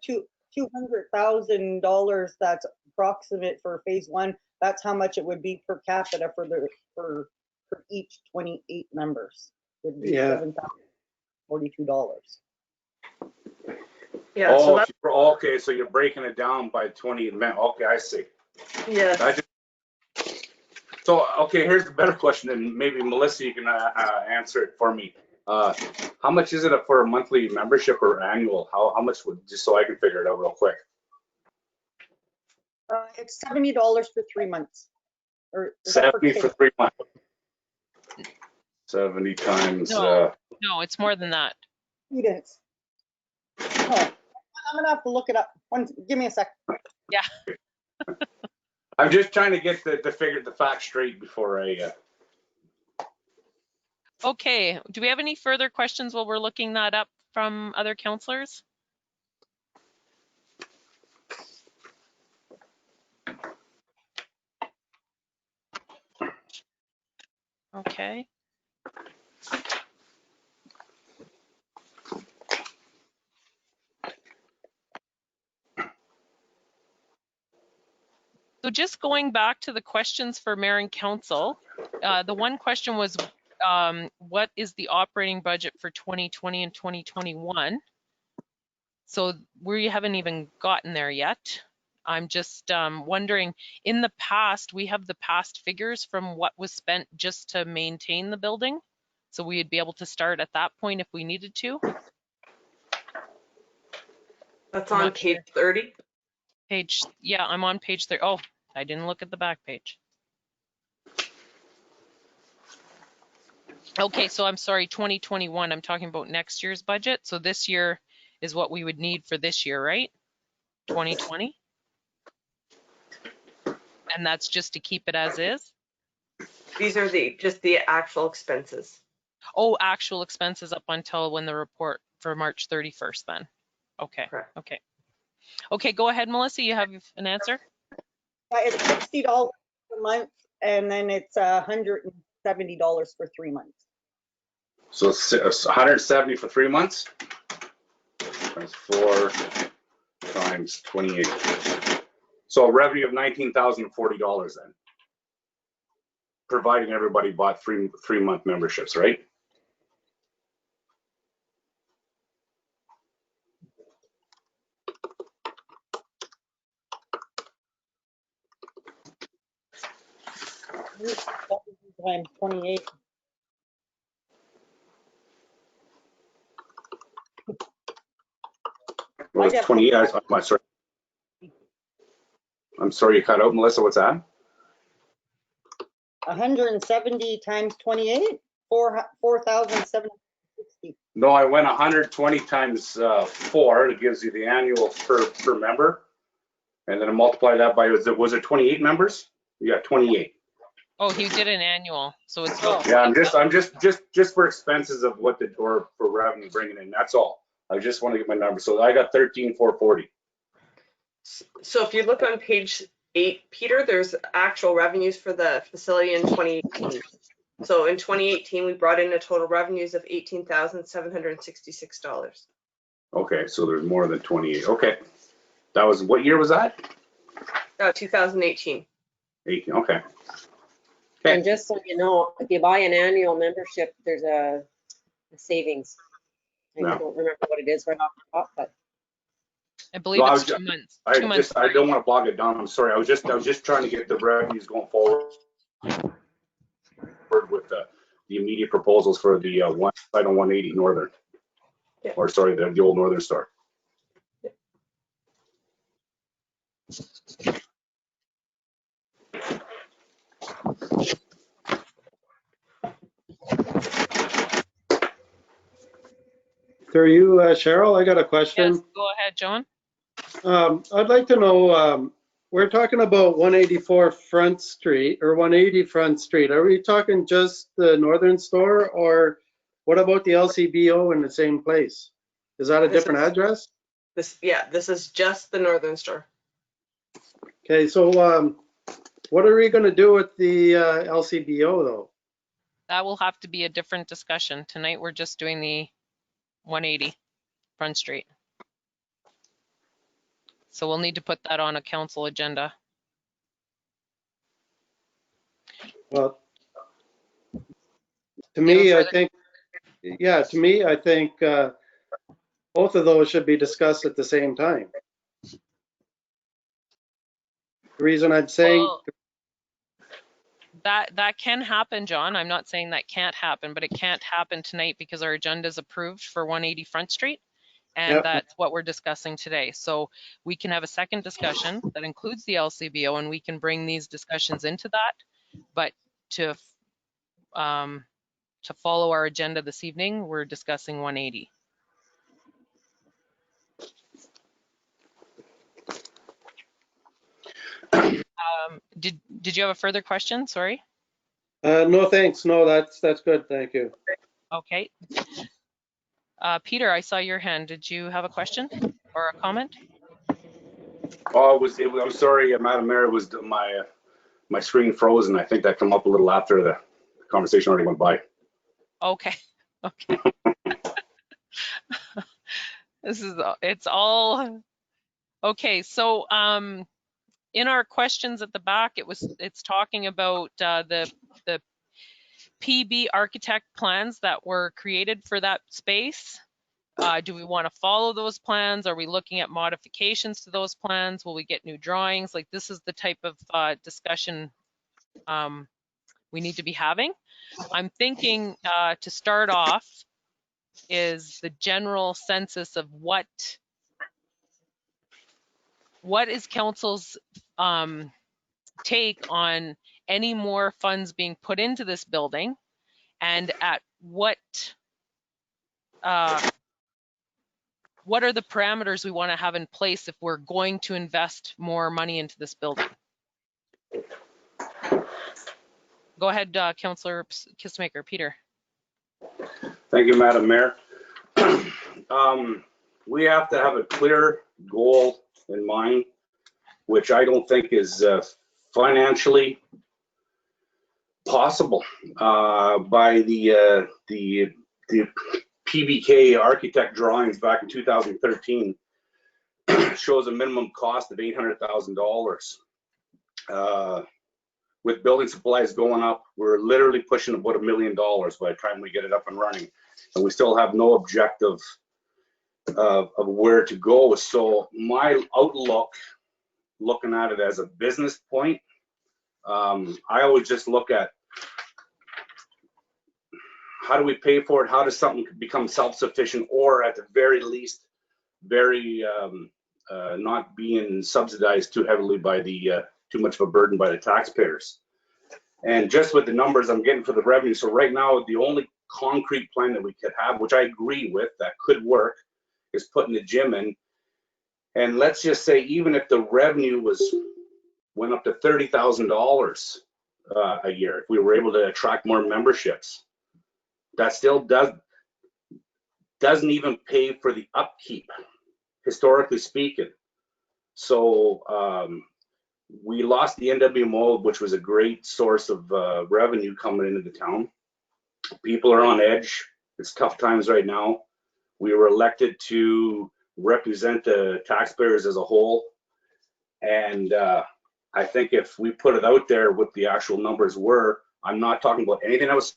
$200,000 that's approximate for phase 1, that's how much it would be per capita for each 28 members. Would be $7,042. Yeah. Oh, okay, so you're breaking it down by 20 men. Okay, I see. Yeah. So, okay, here's the better question, and maybe Melissa, you can answer it for me. How much is it for a monthly membership or annual? How much just so I can figure it out real quick? It's $70 for 3 months. Or 70 for 3 months. 70 times. No, it's more than that. Students. Oh, I'm gonna have to look it up. Give me a sec. Yeah. I'm just trying to get the facts straight before I. Okay. Do we have any further questions while we're looking that up from other councillors? Okay. So just going back to the questions for mayor and council, the one question was, what is the operating budget for 2020 and 2021? So we haven't even gotten there yet. I'm just wondering, in the past, we have the past figures from what was spent just to maintain the building. So we'd be able to start at that point if we needed to. That's on page 30. Yeah, I'm on page 30. Oh, I didn't look at the back page. Okay, so I'm sorry, 2021, I'm talking about next year's budget. So this year is what we would need for this year, right? 2020? And that's just to keep it as is? These are just the actual expenses. Oh, actual expenses up until when the report for March 31st then. Okay, Correct. okay. Okay, go ahead, Melissa, you have an answer? It's $60 a month, and then it's $170 for 3 months. So it's 170 for 3 months. That's 4 times 28. So a revenue of $19,040 then, providing everybody bought 3-month memberships, right? Times 28. Well, it's 28. I'm sorry, you cut out, Melissa. What's that? 170 times 28, 4,760. No, I went 120 times 4. It gives you the annual per member, and then I multiply that by was it 28 members? Yeah, 28. Oh, he did an annual, so it's Yeah, I'm just for expenses of what or for revenue bringing in. That's all. I just want to get my number. So I got 13,440. So if you look on page 8, Peter, there's actual revenues for the facility in 2018. So in 2018, we brought in a total revenues of $18,766. Okay, so there's more than 28. Okay, that was, what year was that? 2018. 18. Okay. And just so you know, if you buy an annual membership, there's a savings. I No. don't remember what it is right off the top, but I believe it's 2 months. I don't want to bog it down. I'm sorry. I was just trying to get the revenues going forward with the immediate proposals for the one site on 180 Northern. Yeah. Or sorry, the old Northern store. Through you, Cheryl, I got a question. Yes, go ahead, John. I'd like to know, we're talking about 184 Front Street or 180 Front Street. Are we talking just the Northern store, or what about the LCBO in the same place? Is that a different address? This is just the Northern store. Okay, so what are we going to do with the LCBO though? That will have to be a different discussion. Tonight, we're just doing the 180 Front Street. So we'll need to put that on a council agenda. Well, to me, I think both of those should be discussed at the same time. The reason I'm saying Well, that can happen, John. I'm not saying that can't happen, but it can't happen tonight because our agenda is approved for 180 Front Street. And that's what we're discussing today. So we can have a second discussion that includes the LCBO, and we can bring these discussions into that. But to follow our agenda this evening, we're discussing 180. Did you have a further question? Sorry. no, thanks. No, that's good. Thank you. Okay. Peter, I saw your hand. Did you have a question or a comment? Oh, I'm sorry, Madam Mayor. It was my screen froze, and I think that came up a little after the conversation already went by. Okay. Okay. It's all okay. So in our questions at the back, it's talking about the PB architect plans that were created for that space. Do we want to follow those plans? Are we looking at modifications to those plans? Will we get new drawings? Like, this is the type of discussion we need to be having. I'm thinking to start off is the general census of what is council's take on any more funds being put into this building, and at what are the parameters we want to have in place if we're going to invest more money into this building? Go ahead, Councillor Kissmaker. Peter. Thank you, Madam Mayor. We have to have a clear goal in mind, which I don't think is financially possible. By the PBK architect drawings back in 2013 shows a minimum cost of $800,000. With building supplies going up, we're literally pushing about $1 million by the time we get it up and running, and we still have no objective of where to go. So my outlook, looking at it as a business point, I always just look at how do we pay for it? How does something become self-sufficient, or at the very least, very not being subsidized too heavily by the too much of a burden by the taxpayers. And just with the numbers I'm getting for the revenue, so right now the only concrete plan that we could have, which I agree with, that could work, is putting the gym in. And let's just say, even if the revenue went up to $30,000 a year, if we were able to attract more memberships, that still doesn't even pay for the upkeep, historically speaking. So we lost the NWMO, which was a great source of revenue coming into the town. People are on edge. It's tough times right now. We were elected to represent the taxpayers as a whole. And I think if we put it out there what the actual numbers were, I'm not talking about anything that was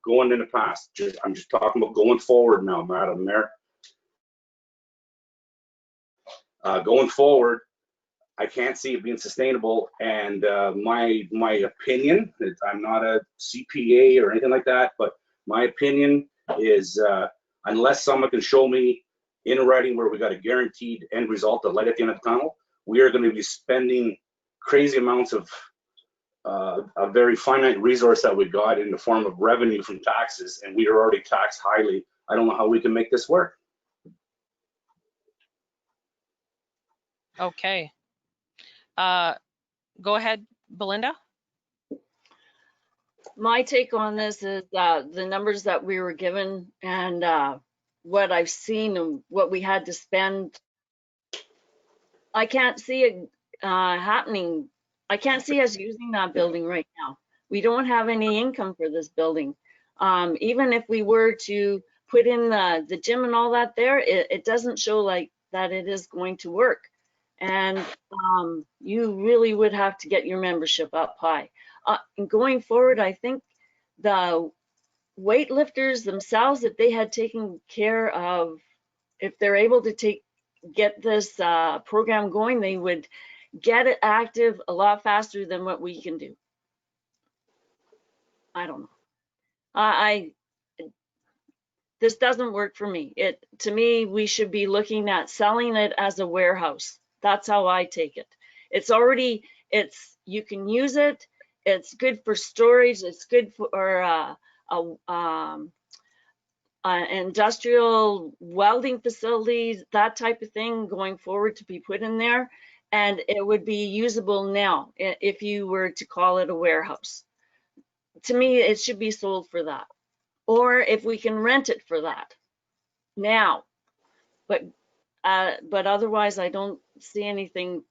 going in the past. I'm just talking about going forward now, Madam Mayor. Going forward, I can't see it being sustainable. And my opinion, I'm not a CPA or anything like that, but my opinion is unless someone can show me in writing where we got a guaranteed end result, a light at the end of the tunnel, we are going to be spending crazy amounts of a very finite resource that we got in the form of revenue from taxes, and we are already taxed highly. I don't know how we can make this work. Okay. Go ahead, Belinda. My take on this is the numbers that we were given and what I've seen and what we had to spend. I can't see it happening. I can't see us using that building right now. We don't have any income for this building. Even if we were to put in the gym and all that there, it doesn't show like that it is going to work. And you really would have to get your membership up high. And going forward, I think the weightlifters themselves, if they had taken care of, if they're able to get this program going, they would get it active a lot faster than what we can do. I don't know. This doesn't work for me. To me, we should be looking at selling it as a warehouse. That's how I take it. You can use it. It's good for storage. It's good for industrial welding facilities, that type of thing going forward to be put in there. And it would be usable now if you were to call it a warehouse. To me, it should be sold for that. Or if we can rent it for that now. But otherwise, I don't see anything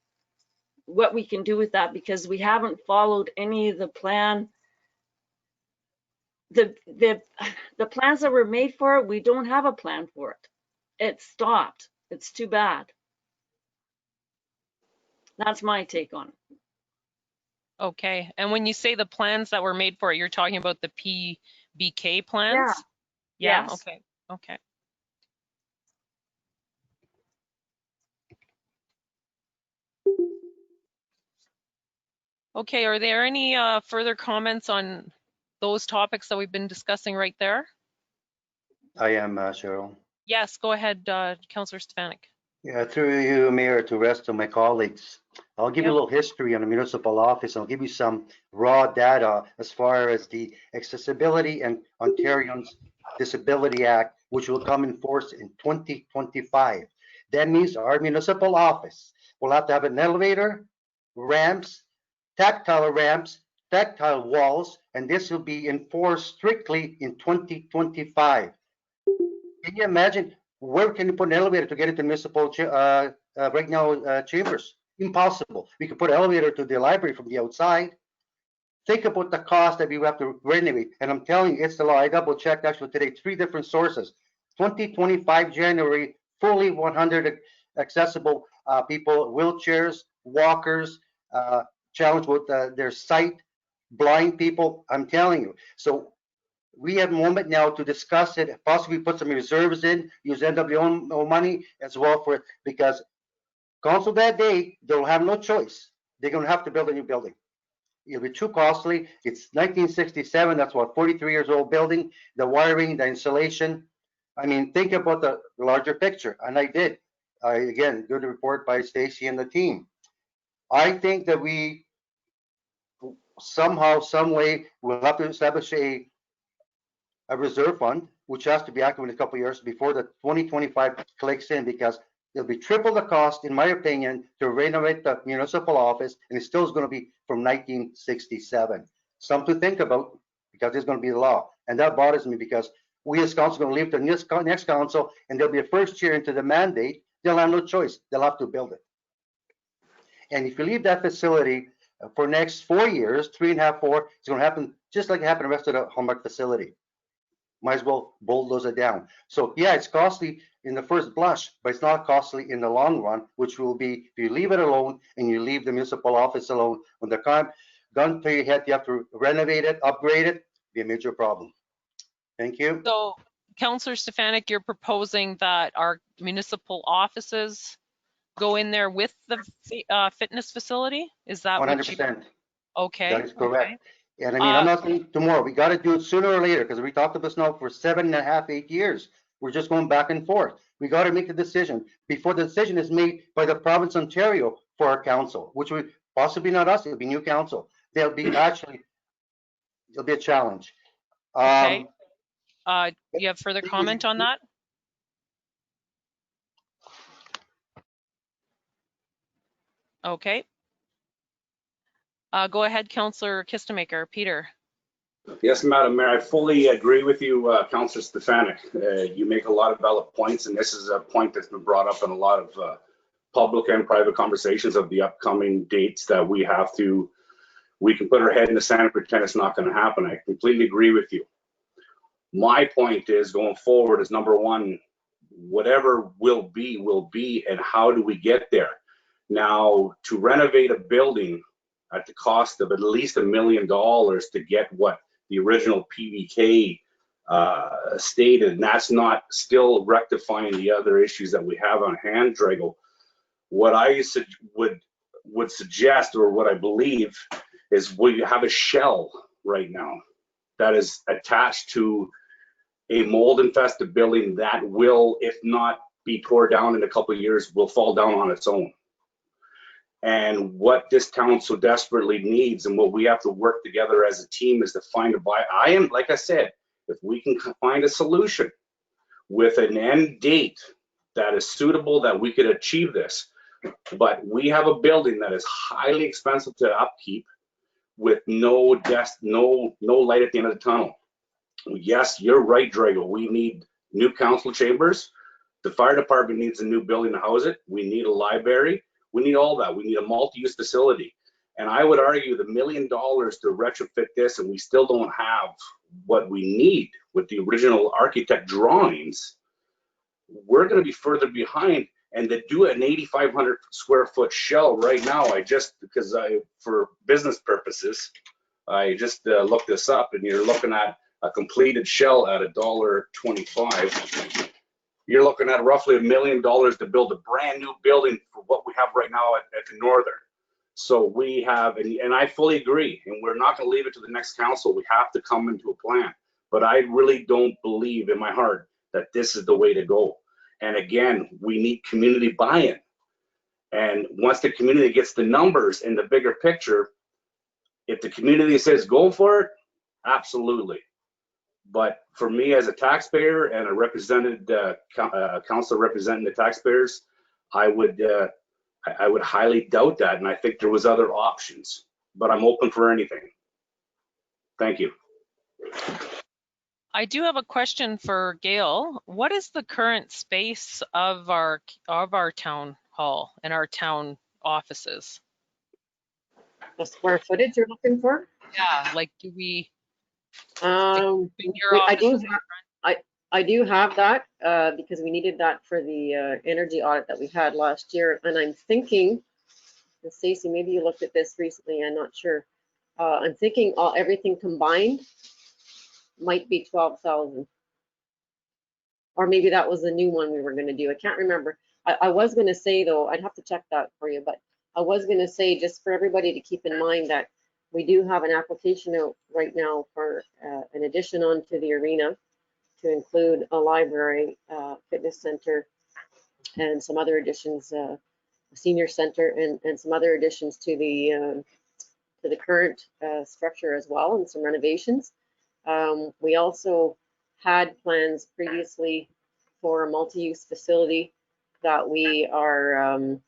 what we can do with that, because we haven't followed any of the plan. The plans that were made for it, we don't have a plan for it. It stopped. It's too bad. That's my take on it. Okay. And when you say the plans that were made for it, you're talking about the PBK plans? Yeah. Yes. Okay. Okay. Okay, are there any further comments on those topics that we've been discussing right there? I am, Cheryl. Yes, go ahead, Councillor Stefanik. Yeah, through you, Mayor, to rest of my colleagues. I'll give you a little history on the municipal office. I'll give you some raw data as far as the accessibility and Ontario's Disability Act, which will come in force in 2025. That means our municipal office will have to have an elevator, ramps, tactile walls, and this will be enforced strictly in 2025. Can you imagine where can you put an elevator to get into municipal right now chambers? Impossible. We could put an elevator to the library from the outside. Think about the cost that we have to renovate. And I'm telling you, it's the law. I double checked actually today, 3 different sources. 2025 January, fully 100 accessible people, wheelchairs, walkers, challenged with their sight, blind people. I'm telling you. So we have a moment now to discuss it, possibly put some reserves in, use NWO money as well for it, because council that day, they'll have no choice. They're going to have to build a new building. It'll be too costly. It's 1967. That's what, 43 years old building. The wiring, the insulation. I mean, think about the larger picture. And I did. Again, good report by Stacy and the team. I think that we somehow, some way, will have to establish a reserve fund, which has to be active in a couple of years before the 2025 clicks in, because it'll be triple the cost, in my opinion, to renovate the municipal office, and it still is going to be from 1967. Something to think about, because it's going to be the law. And that bothers me, because we as council are going to leave the next council, and there'll be a first year into the mandate. They'll have no choice. They'll have to build it. And if you leave that facility for next 4 years, 3.5, 4, it's going to happen just like it happened the rest of the Hallmark facility. Might as well bulldoze it down. So yeah, it's costly in the first blush, but it's not costly in the long run, which will be if you leave it alone and you leave the municipal office alone. When the gun to your head, you have to renovate it, upgrade it, be a major problem. Thank you. So, Councillor Stefanik, you're proposing that our municipal offices go in there with the fitness facility? Is that 100%? Okay. That is correct. Okay. And I mean, I'm not saying tomorrow. We got to do it sooner or later, because we talked about this now for 7.5, 8 years. We're just going back and forth. We got to make the decision before the decision is made by the province of Ontario for our council, which would possibly not us. It'll be new council. They'll be actually, it'll be a challenge. Okay. You have further comment on that? Okay. Go ahead, Councillor Kistemaker. Peter. Yes, Madam Mayor, I fully agree with you, Councillor Stefanik. You make a lot of valid points, and this is a point that's been brought up in a lot of public and private conversations of the upcoming dates that we can put our head in the sand and pretend it's not going to happen. I completely agree with you. My point is, going forward, is number one, whatever will be, and how do we get there? Now, to renovate a building at the cost of at least $1 million to get what the original PBK stated, and that's not still rectifying the other issues that we have on hand, Drago. What I would suggest, or what I believe, is we have a shell right now that is attached to a mold infested building that will, if not be tore down in a couple of years, will fall down on its own. And what this town so desperately needs, and what we have to work together as a team, is to find a buy. Like I said, if we can find a solution with an end date that is suitable, that we could achieve this. But we have a building that is highly expensive to upkeep, with no light at the end of the tunnel. Yes, you're right, Drago. We need new council chambers. The fire department needs a new building to house it. We need a library. We need all that. We need a multi-use facility. And I would argue the $1 million to retrofit this, and we still don't have what we need with the original architect drawings, we're going to be further behind. And to do an 8,500 square foot shell right now, for business purposes, I just looked this up, and you're looking at a completed shell at $1.25. You're looking at roughly $1 million to build a brand new building for what we have right now at the Northern. So we have, and I fully agree, and we're not going to leave it to the next council. We have to come into a plan. But I really don't believe in my heart that this is the way to go. And again, we need community buy-in. And once the community gets the numbers in the bigger picture, if the community says go for it, absolutely. But for me as a taxpayer and a represented council representing the taxpayers, I would highly doubt that. And I think there was other options, but I'm open for anything. Thank you. I do have a question for Gail. What is the current space of our town hall and our town offices? The square footage you're looking for? Yeah, like do we? I do have that because we needed that for the energy audit that we had last year. And I'm thinking, and Stacey, maybe you looked at this recently, I'm not sure. I'm thinking everything combined might be 12,000. Or maybe that was the new one we were going to do. I can't remember. I was going to say, though, I'd have to check that for you, but I was going to say, just for everybody to keep in mind, that we do have an application out right now for an addition onto the arena to include a library, fitness center, and some other additions, a senior center, and some other additions to the current structure as well, and some renovations. We also had plans previously for a multi-use facility that we are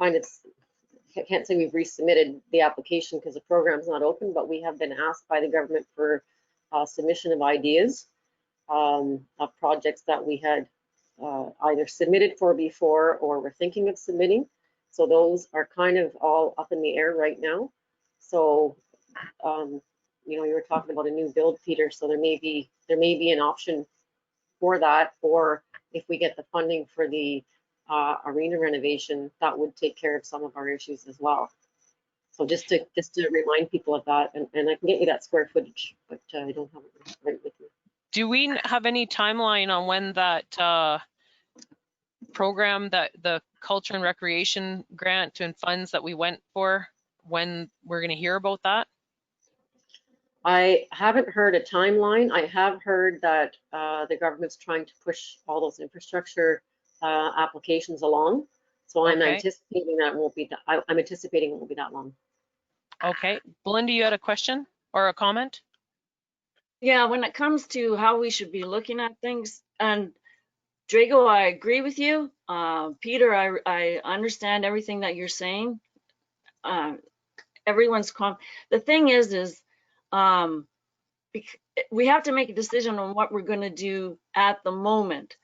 I can't say we've resubmitted the application because the program's not open, but we have been asked by the government for submission of ideas of projects that we had either submitted for before or were thinking of submitting. So those are kind of all up in the air right now. So you know, you were talking about a new build, Peter, so there may be an option for that, or if we get the funding for the arena renovation, that would take care of some of our issues as well. So just to remind people of that, and I can get you that square footage, but I don't have it right with me. Do we have any timeline on when that program, that the culture and recreation grant and funds that we went for, when we're going to hear about that? I haven't heard a timeline. I have heard that the government's trying to push all those infrastructure applications along. So I'm anticipating that won't be. I'm anticipating it won't be that long. Okay, Belinda, you had a question or a comment? Yeah, when it comes to how we should be looking at things, and Drago, I agree with you. Peter, I understand everything that you're saying. The thing is we have to make a decision on what we're going to do at the moment.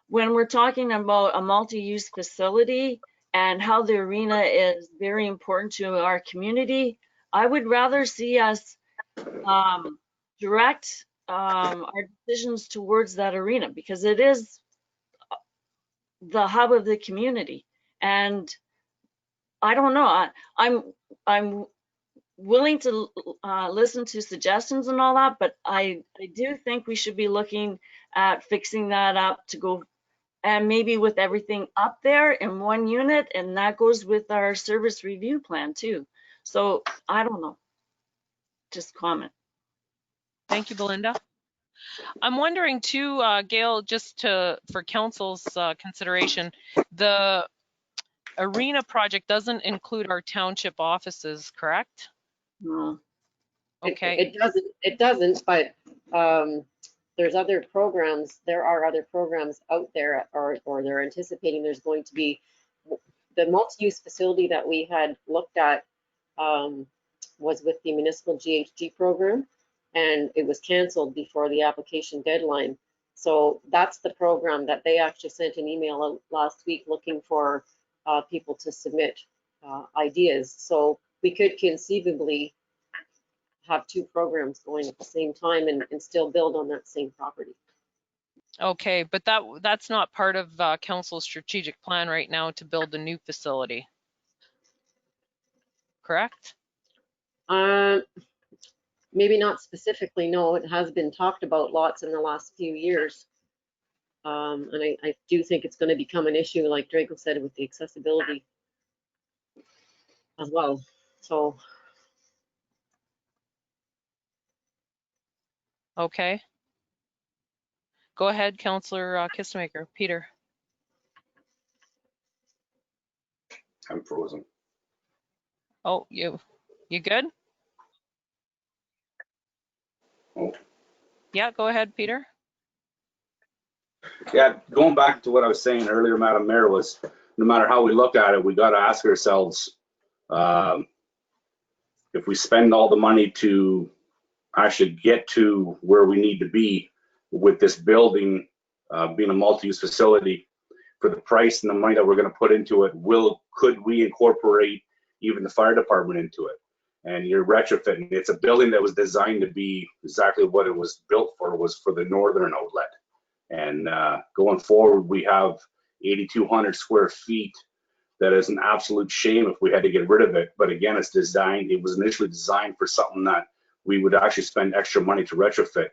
When we're talking about a multi-use facility and how the arena is very important to our community, I would rather see us direct our decisions towards that arena, because it is the hub of the community. And I don't know, I'm willing to listen to suggestions and all that, but I do think we should be looking at fixing that up to go, and maybe with everything up there in one unit, and that goes with our service review plan too. So I don't know, just comment. Thank you, Belinda. I'm wondering too, Gail, just for council's consideration, the arena project doesn't include our township offices, correct? No. Okay. It doesn't, but there's other programs. There are other programs out there, or they're anticipating there's going to be. The multi-use facility that we had looked at was with the municipal GHG program, and it was canceled before the application deadline. So that's the program that they actually sent an email out last week looking for people to submit ideas. So we could conceivably have two programs going at the same time and still build on that same property. Okay, but that's not part of council's strategic plan right now to build a new facility, correct? Maybe not specifically, no. It has been talked about lots in the last few years. And I do think it's going to become an issue, like Draco said, with the accessibility as well. So. Okay. Go ahead, Councillor Kissemaker. Peter. I'm frozen. Oh, you good? Oh. Yeah, go ahead, Peter. Yeah, going back to what I was saying earlier, Madam Mayor, was no matter how we look at it, we got to ask ourselves, if we spend all the money to actually get to where we need to be with this building being a multi-use facility, for the price and the money that we're going to put into it, could we incorporate even the fire department into it? And you're retrofitting. It's a building that was designed to be exactly what it was built for, was for the northern outlet. And going forward, we have 8,200 square feet. That is an absolute shame if we had to get rid of it. But again, it was initially designed for something that we would actually spend extra money to retrofit.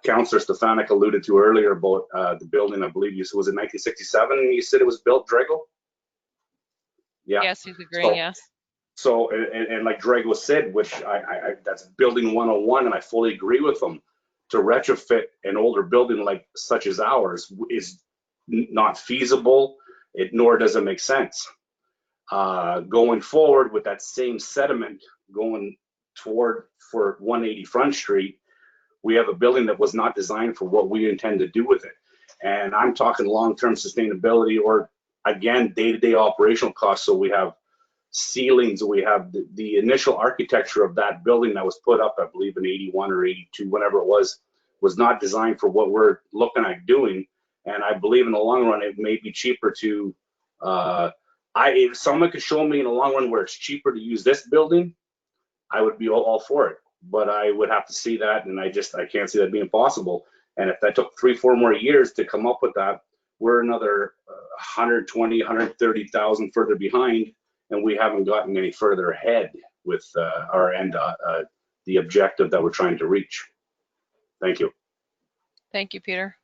Councillor Stefanik alluded to earlier about the building, I believe you said, was it 1967 you said it was built, Drago? Yeah. Yes, he's agreeing, yes. So, and like Drago said, which that's building 101, and I fully agree with him, to retrofit an older building like such as ours is not feasible, nor does it make sense. Going forward with that same sediment going toward for 180 Front Street, we have a building that was not designed for what we intend to do with it. And I'm talking long-term sustainability, or again, day-to-day operational costs. So we have ceilings, we have the initial architecture of that building that was put up, I believe in 81 or 82, whenever it was not designed for what we're looking at doing. And I believe in the long run, it may be cheaper to, if someone could show me in the long run where it's cheaper to use this building, I would be all for it. But I would have to see that, and I can't see that being possible. And if that took 3-4 more years to come up with that, we're another 120, 130,000 further behind, and we haven't gotten any further ahead with our end, the objective that we're trying to reach. Thank you. Thank you, Peter.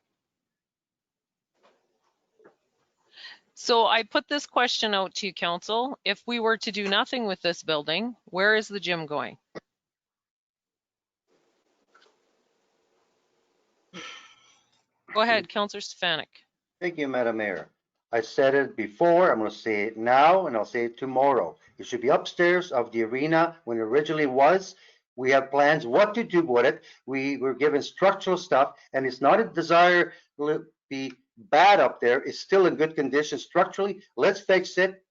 So I put this question out to you, Council. If we were to do nothing with this building, where is the gym going? Go ahead, Councillor Stefanik. Thank you, Madam Mayor. I said it before, I'm going to say it now, and I'll say it tomorrow. It should be upstairs of the arena when it originally was. We have plans what to do with it. We were given structural stuff, and it's not a desire to be bad up there. It's still in good condition structurally. Let's fix it.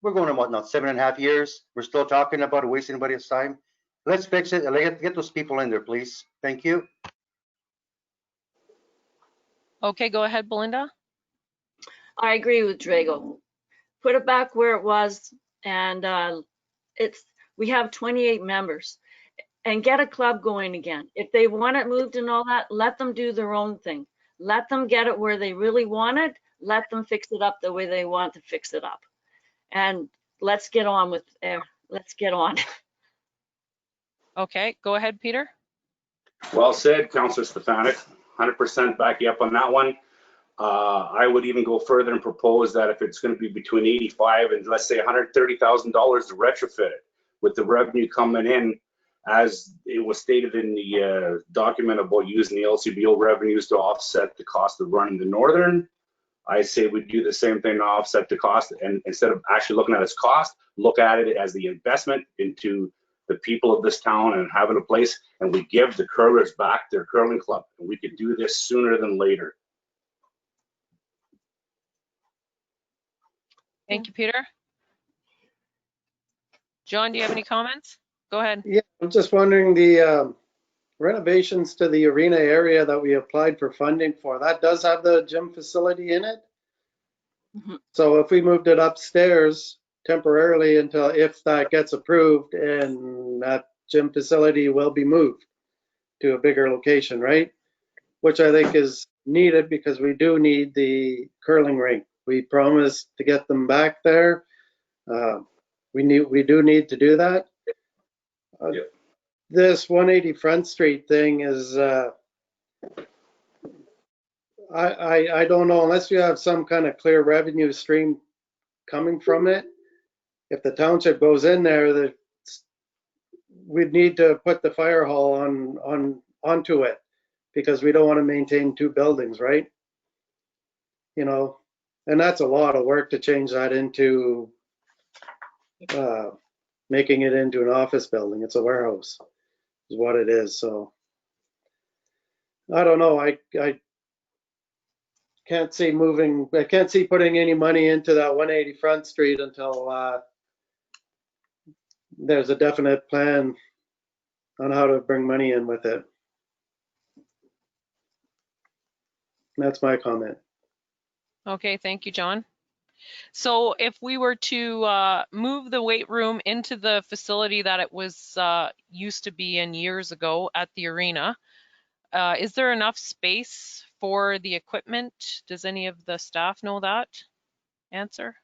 We're going to what now, 7.5 years? We're still talking about it, wasting anybody's time. Let's fix it and get those people in there, please. Thank you. Okay, go ahead, Belinda. I agree with Drago. Put it back where it was, and we have 28 members, and get a club going again. If they want it moved and all that, let them do their own thing. Let them get it where they really want it. Let them fix it up the way they want to fix it up. And let's get on with let's get on. Okay, go ahead, Peter. Well said, Councillor Stefanik. 100% back you up on that one. I would even go further and propose that if it's going to be between 85 and let's say $130,000 to retrofit it, with the revenue coming in, as it was stated in the document about using the LCBO revenues to offset the cost of running the northern, I say we do the same thing to offset the cost, and instead of actually looking at its cost, look at it as the investment into the people of this town and having a place, and we give the curlers back their curling club. And we could do this sooner than later. Thank you, Peter. John, do you have any comments? Go ahead. Yeah, I'm just wondering, the renovations to the arena area that we applied for funding for, that does have the gym facility in it. Mhm. So if we moved it upstairs temporarily until, if that gets approved, and that gym facility will be moved to a bigger location, right? Which I think is needed, because we do need the curling rink. We promised to get them back there. We do need to do that. Yep. This 180 Front Street thing is, I don't know, unless you have some kind of clear revenue stream coming from it. If the township goes in there, we'd need to put the fire hall onto it, because we don't want to maintain 2 buildings, right? You know, and that's a lot of work to change that into making it into an office building. It's a warehouse is what it is. So I don't know. I can't see putting any money into that 180 Front Street until there's a definite plan on how to bring money in with it. That's my comment. Okay, thank you, John. So if we were to move the weight room into the facility that it was used to be in years ago at the arena, is there enough space for the equipment? Does any of the staff know that answer?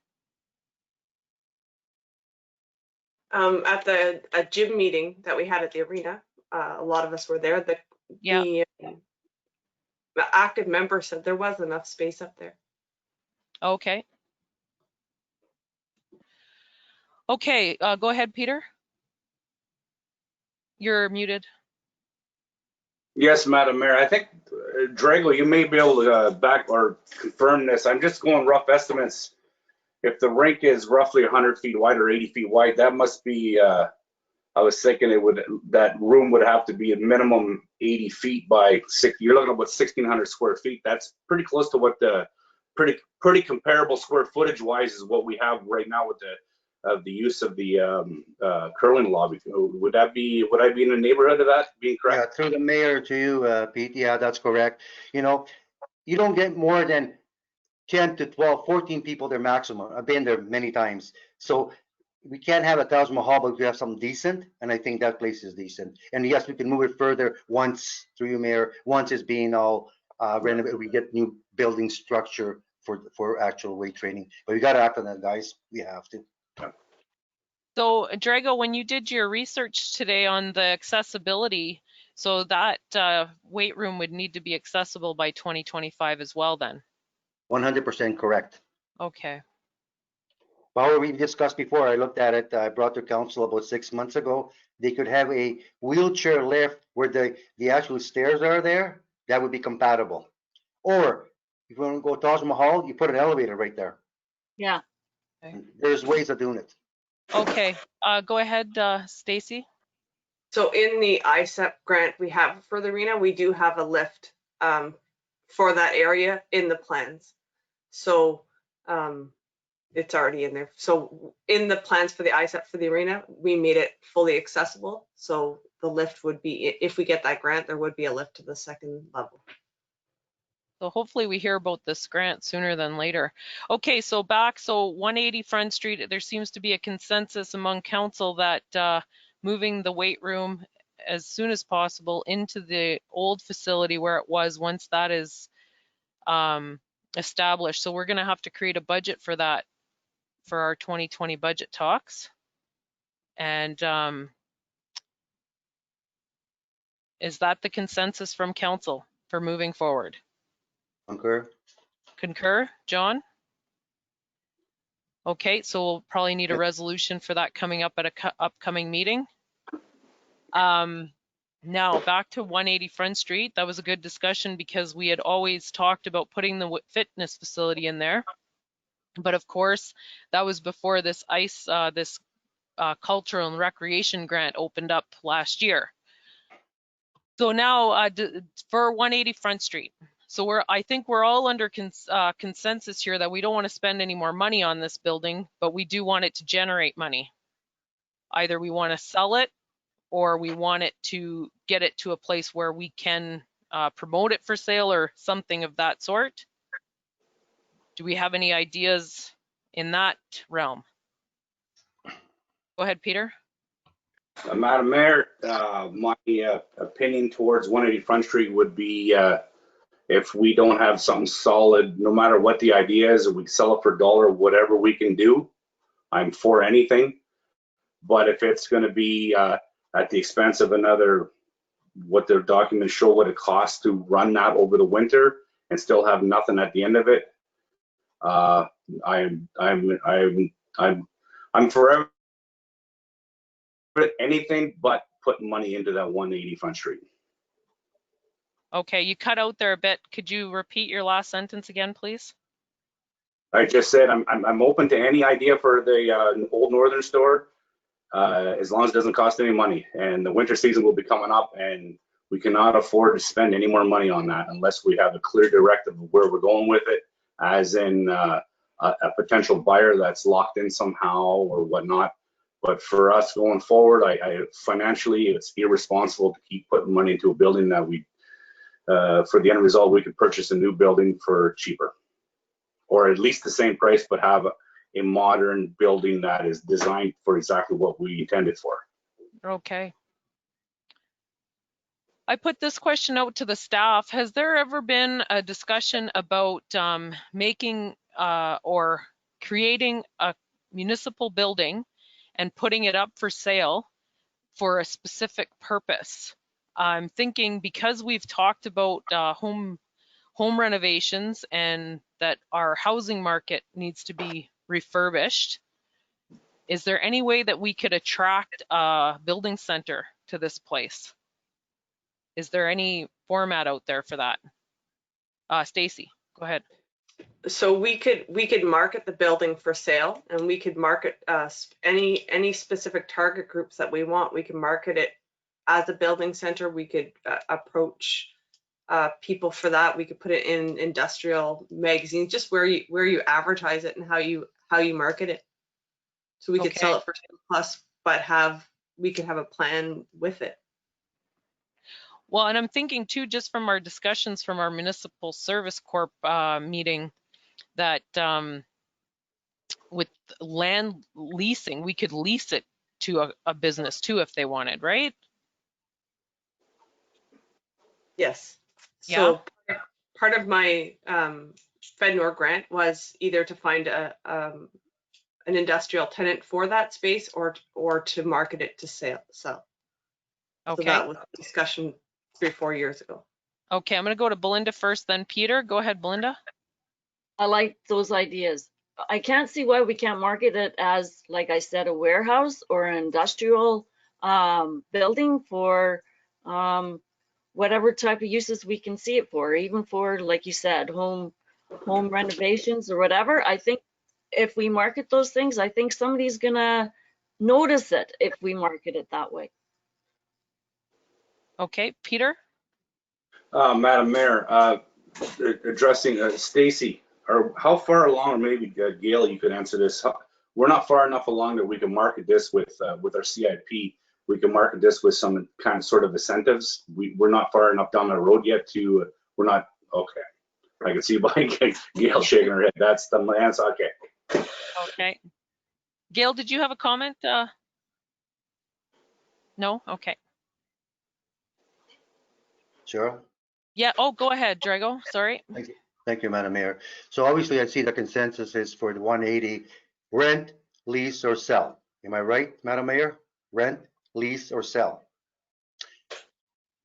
At the gym meeting that we had at the arena, a lot of us were there. The active member said there was enough space up there. Okay. Okay, go ahead, Peter. You're muted. Yes, Madam Mayor. I think, Drago, you may be able to back or confirm this. I'm just going rough estimates. If the rink is roughly 100 feet wide or 80 feet wide, that must be, I was thinking that room would have to be a minimum 80 feet by 6. You're looking at about 1,600 square feet. That's pretty close to what the, pretty comparable square footage wise is what we have right now with the use of the curling lobby. Would I be in the neighborhood of that being correct? Yeah, through the mayor to you, Pete. Yeah, that's correct. You know, you don't get more than 10 to 12, 14 people there maximum. I've been there many times. So we can't have a Taj Mahal, but we have something decent. And I think that place is decent. And yes, we can move it further once, through you, mayor, once it's being all renovated, we get new building structure for actual weight training. But we got to act on that, guys. We have to. So, Drago, when you did your research today on the accessibility, so that weight room would need to be accessible by 2025 as well then? 100% correct. Okay. Well, we discussed before, I looked at it, I brought to council about 6 months ago. They could have a wheelchair lift where the actual stairs are there. That would be compatible. Or if you want to go to Taj Mahal, you put an elevator right there. Yeah. There's ways of doing it. Okay, go ahead, Stacy. So in the ISEP grant we have for the arena, we do have a lift for that area in the plans. So it's already in there. So in the plans for the ISEP for the arena, we made it fully accessible. So the lift would be, if we get that grant, there would be a lift to the second level. So hopefully we hear about this grant sooner than later. Okay, so 180 Front Street, there seems to be a consensus among council that moving the weight room as soon as possible into the old facility where it was once that is established. So we're going to have to create a budget for that for our 2020 budget talks. And is that the consensus from council for moving forward? Concur. Concur, John? Okay, so we'll probably need a resolution for that coming up at a upcoming meeting. Now back to 180 Front Street. That was a good discussion because we had always talked about putting the fitness facility in there. But of course, that was before this cultural and recreation grant opened up last year. So now for 180 Front Street. So I think we're all under consensus here that we don't want to spend any more money on this building, but we do want it to generate money. Either we want to sell it or we want it to get it to a place where we can promote it for sale or something of that sort. Do we have any ideas in that realm? Go ahead, Peter. Madam Mayor, my opinion towards 180 Front Street would be if we don't have something solid, no matter what the idea is, if we sell it for $1, whatever we can do, I'm for anything. But if it's going to be at the expense of another, what their documents show what it costs to run that over the winter and still have nothing at the end of it, I'm forever anything but putting money into that 180 Front Street. Okay, you cut out there a bit. Could you repeat your last sentence again, please? I just said I'm open to any idea for the Old Northern store, as long as it doesn't cost any money. And the winter season will be coming up, and we cannot afford to spend any more money on that unless we have a clear directive of where we're going with it, as in a potential buyer that's locked in somehow or whatnot. But for us going forward, I financially, it's irresponsible to keep putting money into a building that we, for the end result, we could purchase a new building for cheaper, or at least the same price, but have a modern building that is designed for exactly what we intended for. Okay. I put this question out to the staff. Has there ever been a discussion about making or creating a municipal building and putting it up for sale for a specific purpose? I'm thinking, because we've talked about home renovations and that our housing market needs to be refurbished, is there any way that we could attract a building center to this place? Is there any format out there for that? Stacy, go ahead. So we could market the building for sale, and we could market any specific target groups that we want. We can market it as a building center. We could approach people for that. We could put it in industrial magazines, just where you advertise it and how you market it. So we could sell it for plus, but we could have a plan with it. Well, and I'm thinking too, just from our discussions from our Municipal Service Corp meeting, that with land leasing, we could lease it to a business too if they wanted, right? Yes. Yeah. So part of my FedNor grant was either to find an industrial tenant for that space, or to market it to sale. So that was a discussion 3 or 4 years ago. Okay, I'm going to go to Belinda first, then Peter. Go ahead, Belinda. I like those ideas. I can't see why we can't market it as, like I said, a warehouse or an industrial building for whatever type of uses we can see it for, even for, like you said, home renovations or whatever. I think if we market those things, I think somebody's gonna notice it if we market it that way. Okay, Peter. Madam Mayor, addressing Stacy, or how far along, or maybe Gail, you could answer this. We're not far enough along that we can market this with our CIP. We can market this with some kind of sort of incentives. We're not far enough down the road yet to. We're not okay. I can see by Gail shaking her head. That's the answer. Okay. Okay. Gail, did you have a comment? No. Okay. Sure. Yeah. Oh, go ahead, Drago. Sorry. Thank you, Madam Mayor. So obviously I see the consensus is for the 180, rent, lease, or sell. Am I right, Madam Mayor? Rent, lease, or sell.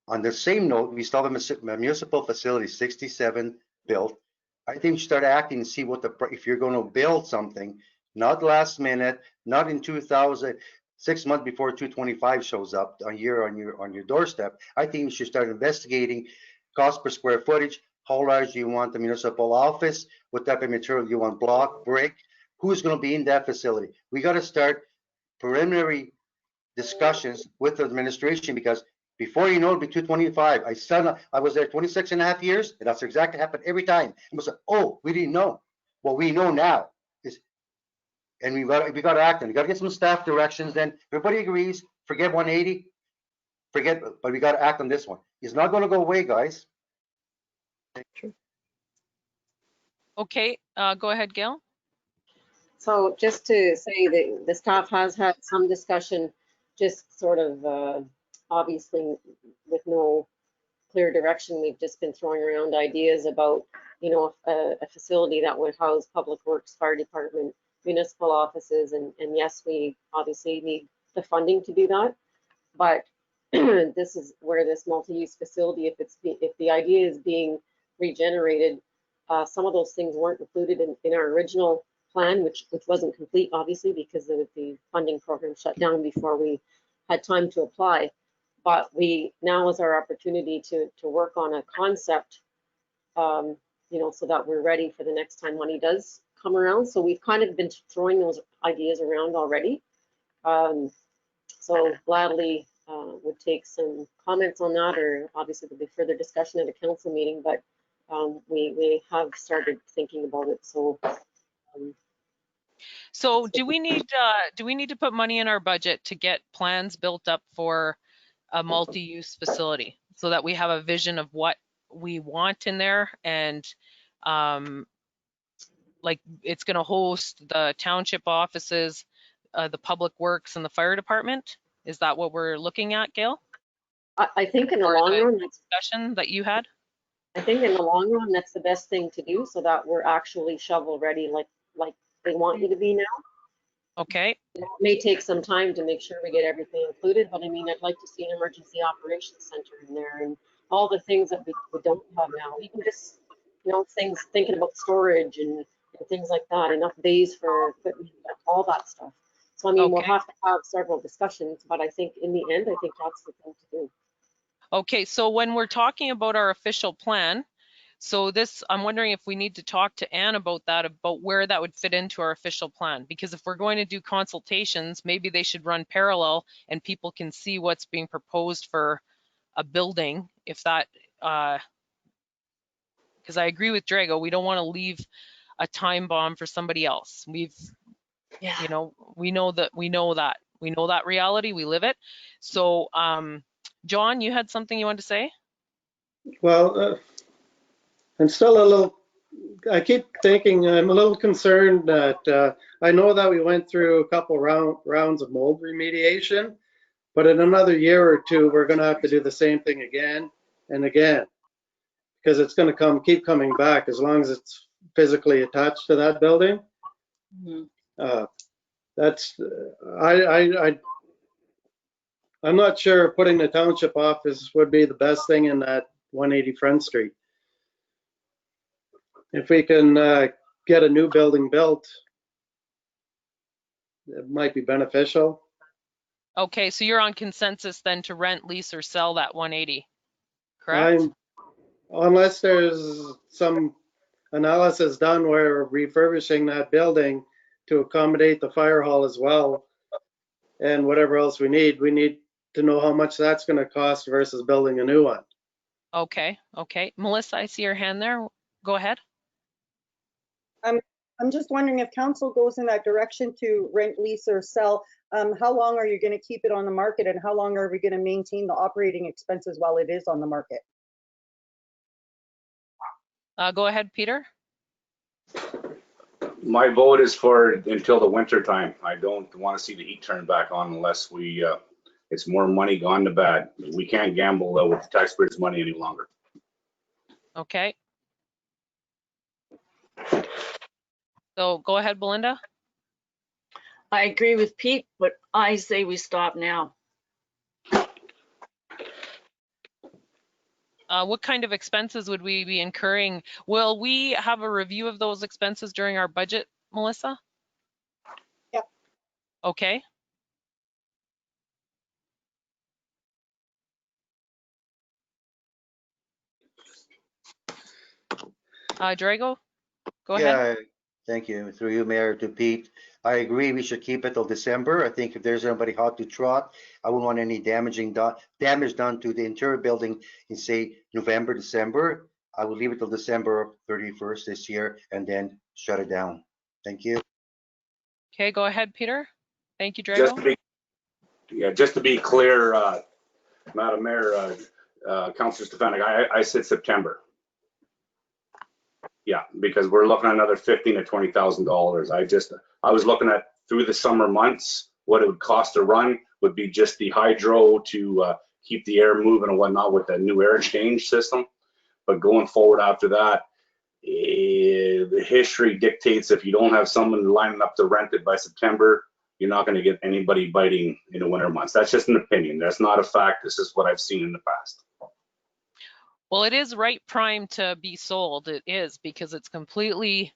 On the same note, we still have a municipal facility 67 built. I think we start acting and see what if you're going to build something, not last minute, not in 2000, 6 months before 225 shows up on your doorstep. I think we should start investigating cost per square footage. How large do you want the municipal office? What type of material do you want? Block, brick? Who's going to be in that facility? We got to start preliminary discussions with the administration, because before you know it, it'll be 225. I was there 26 and a half years, and that's exactly happened every time. It was like, oh, we didn't know. What we know now is, and we got to act on it. We got to get some staff directions. Then everybody agrees. Forget 180. But we got to act on this one. It's not going to go away, guys. Okay. Go ahead, Gail. So just to say that the staff has had some discussion, just sort of obviously with no clear direction. We've just been throwing around ideas about, you know, a facility that would house public works, fire department, municipal offices, and yes, we obviously need the funding to do that. But this is where this multi-use facility, if the idea is being regenerated, some of those things weren't included in our original plan, which wasn't complete, obviously, because the funding program shut down before we had time to apply. But now is our opportunity to work on a concept, you know, so that we're ready for the next time money does come around. So we've kind of been throwing those ideas around already. So gladly would take some comments on that, or obviously there'll be further discussion at a council meeting, but we have started thinking about it. So do we need to put money in our budget to get plans built up for a multi-use facility so that we have a vision of what we want in there, and like it's going to host the township offices, the public works, and the fire department? Is that what we're looking at, Gail? I think in the long run, discussion that you had. I think in the long run, that's the best thing to do, so that we're actually shovel ready, like they want you to be now. Okay. It may take some time to make sure we get everything included, but I mean, I'd like to see an emergency operations center in there and all the things that we don't have now. Even just, you know, things, thinking about storage and things like that, enough bays for equipment, all that stuff. So I mean, we'll have to have several discussions, but I think in the end, I think that's the thing to do. Okay, so when we're talking about our official plan, so this, I'm wondering if we need to talk to Anne about that, about where that would fit into our official plan. Because if we're going to do consultations, maybe they should run parallel and people can see what's being proposed for a building. If that, because I agree with Drago, we don't want to leave a time bomb for somebody else. We've, you know, we know that reality, we live it. So, John, you had something you wanted to say? Well, I'm still a little, I keep thinking, I'm a little concerned that I know that we went through a couple rounds of mold remediation, but in another year or two, we're going to have to do the same thing again and again, because it's going to keep coming back as long as it's physically attached to that building. Mm-hmm. I'm not sure putting the township office would be the best thing in that 180 Front Street. If we can get a new building built, it might be beneficial. Okay, so you're on consensus then to rent, lease, or sell that 180, correct? Unless there's some analysis done where refurbishing that building to accommodate the fire hall as well, and whatever else we need to know how much that's going to cost versus building a new one. Okay, okay. Melissa, I see your hand there. Go ahead. I'm just wondering if council goes in that direction to rent, lease, or sell, how long are you going to keep it on the market, and how long are we going to maintain the operating expenses while it is on the market? Go ahead, Peter. My vote is for until the winter time. I don't want to see the heat turn back on unless we, it's more money gone to bad. We can't gamble with the taxpayers' money any longer. Okay. So go ahead, Belinda. I agree with Pete, but I say we stop now. What kind of expenses would we be incurring? Will we have a review of those expenses during our budget, Melissa? Yep. Okay. Drago, go ahead. Thank you. Through you, Mayor, to Pete. I agree we should keep it till December. I think if there's anybody hot to trot, I wouldn't want any damage done to the interior building in, say, November, December. I would leave it till December 31st this year and then shut it down. Thank you. Okay, go ahead, Peter. Thank you, Drago. Just to be clear, Madam Mayor, Councillor Stefanik, I said September. Yeah, because we're looking at another $15,000 to $20,000. I was looking at through the summer months, what it would cost to run would be just the hydro to keep the air moving and whatnot with the new air exchange system. But going forward after that, the history dictates if you don't have someone lining up to rent it by September, you're not going to get anybody biting in the winter months. That's just an opinion. That's not a fact. This is what I've seen in the past. Well, it is right prime to be sold. It is, because it's completely,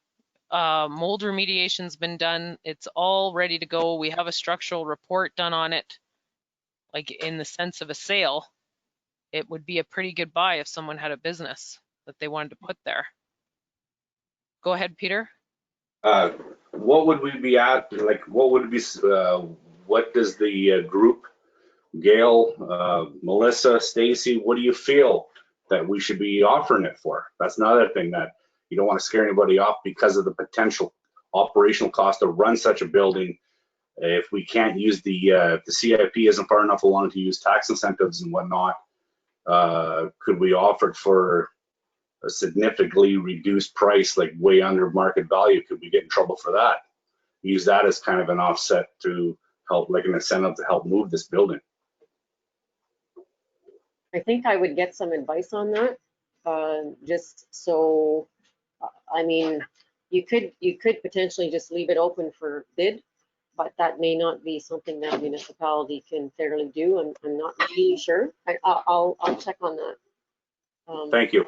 mold remediation's been done. It's all ready to go. We have a structural report done on it. Like in the sense of a sale, it would be a pretty good buy if someone had a business that they wanted to put there. Go ahead, Peter. What would we be at? Like, what would be? What does the group, Gail, Melissa, Stacy? What do you feel that we should be offering it for? That's another thing that you don't want to scare anybody off because of the potential operational cost to run such a building. If we can't use the CIP isn't far enough along to use tax incentives and whatnot, could we offer it for a significantly reduced price, like way under market value? Could we get in trouble for that? Use that as kind of an offset to help, like an incentive to help move this building. I think I would get some advice on that. Just so, I mean, you could potentially just leave it open for bid, but that may not be something that municipality can fairly do. I'm not really sure. I'll check on that. Thank you.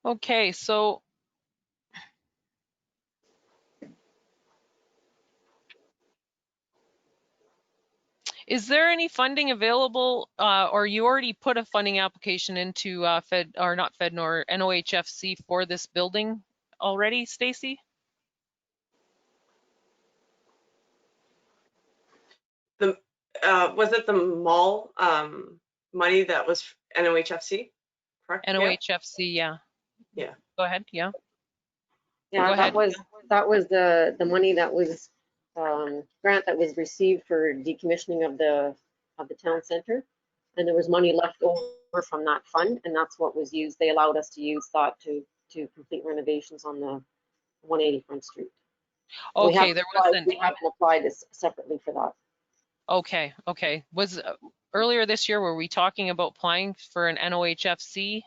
Okay, so is there any funding available, or you already put a funding application into Fed, or not Fed, nor NOHFC for this building already, Stacy? Was it the mall money that was NOHFC? Correct? NOHFC, yeah. Yeah. Go ahead, yeah. Yeah, that was the money that was grant that was received for decommissioning of the town center, and there was money left over from that fund, and that's what was used. They allowed us to use that to complete renovations on the 180 Front Street. Okay, we haven't applied separately for that. Okay, okay. Was earlier this year, were we talking about applying for an NOHFC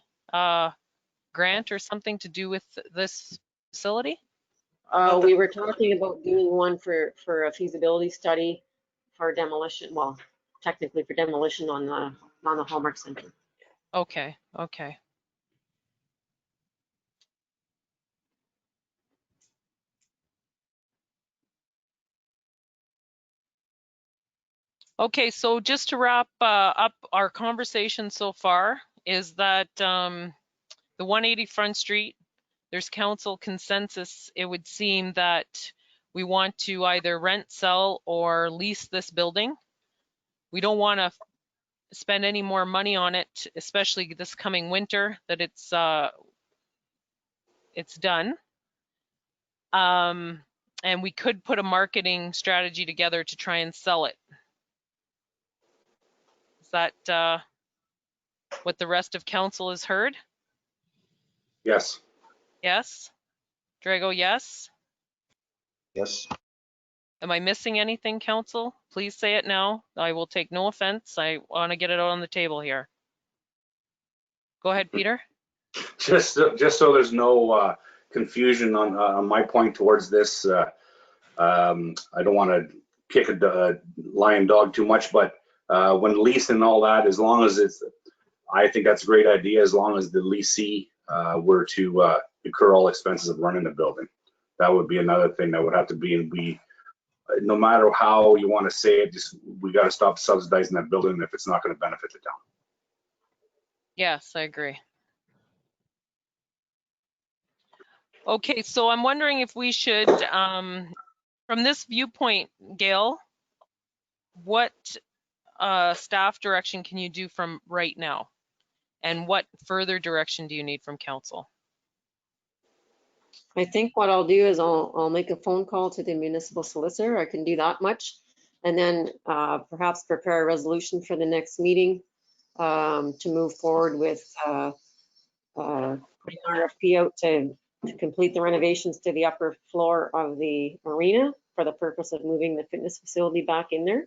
grant or something to do with this facility? We were talking about doing one for a feasibility study for demolition. Well, technically for demolition on the Hallmark Center. Okay, okay. Okay, so just to wrap up our conversation so far is that the 180 Front Street, there's council consensus. It would seem that we want to either rent, sell, or lease this building. We don't want to spend any more money on it, especially this coming winter that it's done. And we could put a marketing strategy together to try and sell it. Is that what the rest of council has heard? Yes. Yes. Drago, yes. Yes. Am I missing anything, council? Please say it now. I will take no offense. I want to get it out on the table here. Go ahead, Peter. Just so there's no confusion on my point towards this. I don't want to kick a lion dog too much, but when leasing and all that, as long as I think that's a great idea, as long as the leasee were to incur all expenses of running the building. That would be another thing that would have to be, no matter how you want to say it, we got to stop subsidizing that building if it's not going to benefit the town. Yes, I agree. Okay, so I'm wondering if we should, from this viewpoint, Gail, what staff direction can you do from right now? And what further direction do you need from council? I think what I'll do is I'll make a phone call to the municipal solicitor. I can do that much. And then perhaps prepare a resolution for the next meeting to move forward with putting RFP out to complete the renovations to the upper floor of the arena for the purpose of moving the fitness facility back in there.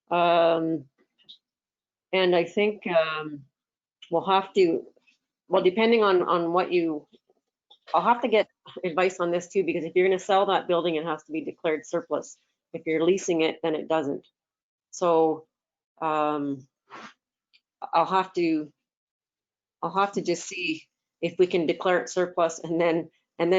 And I think we'll have to, well, depending on what I'll have to get advice on this too, because if you're going to sell that building, it has to be declared surplus. If you're leasing it, then it doesn't. So I'll have to just see if we can declare it surplus and then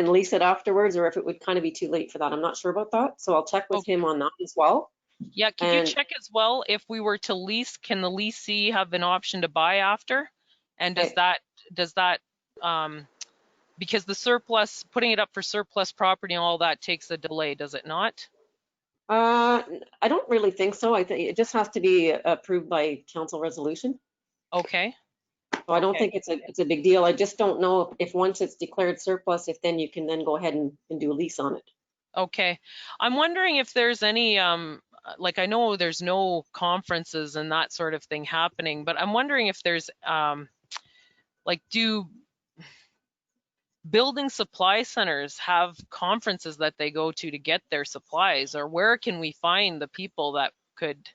lease it afterwards, or if it would kind of be too late for that. I'm not sure about that. So I'll check with him on that as well. Yeah, could you And check as well if we were to lease, can the leasee have an option to buy after? And does that, because the surplus, putting it up for surplus property and all that takes a delay, does it not? I don't really think so. I think it just has to be approved by council resolution. Okay. So I don't think it's a big deal. I just don't know if once it's declared surplus, if then you can then go ahead and do a lease on it. Okay. I'm wondering if there's any, like I know there's no conferences and that sort of thing happening, but I'm wondering if there's, like, do building supply centers have conferences that they go to get their supplies, or where can we find the people that could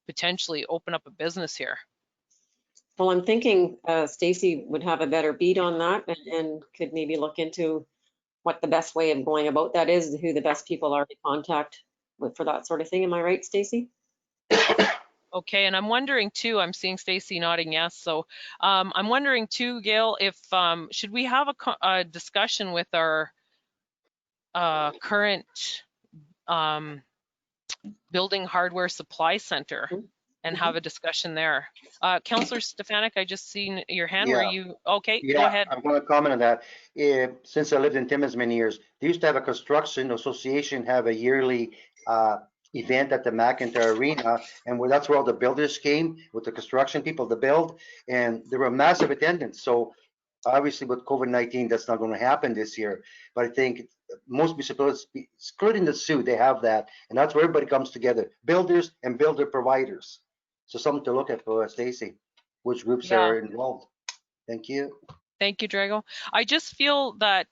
potentially open up a business here? Well, I'm thinking Stacy would have a better beat on that and could maybe look into what the best way of going about that is, who the best people are to contact for that sort of thing. Am I right, Stacy? Okay, and I'm wondering too, I'm seeing Stacy nodding yes, so I'm wondering too, Gail, if should we have a discussion with our current building hardware supply center and have a discussion there? Councillor Stefanik, I just seen your hand. Yeah. Were you okay? Yeah, Go ahead. I'm going to comment on that. Since I lived in Timmins many years, they used to have a construction association have a yearly event at the McIntyre Arena, and that's where all the builders came with the construction people to build, and there were massive attendance. So obviously with COVID-19, that's not going to happen this year. But I think most municipalities, excluding the Sioux, they have that, and that's where everybody comes together, builders and builder providers. So something to look at for Stacy, which groups are involved. Thank you. Thank you, Drago. I just feel that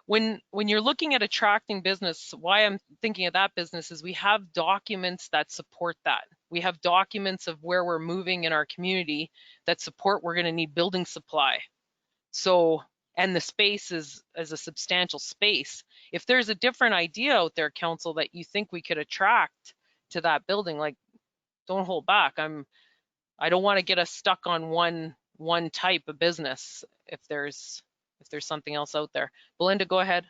when you're looking at attracting business, why I'm thinking of that business is we have documents that support that. We have documents of where we're moving in our community that support we're going to need building supply. So, and the space is a substantial space. If there's a different idea out there, council, that you think we could attract to that building, like, don't hold back. I don't want to get us stuck on one type of business if there's something else out there. Belinda, go ahead.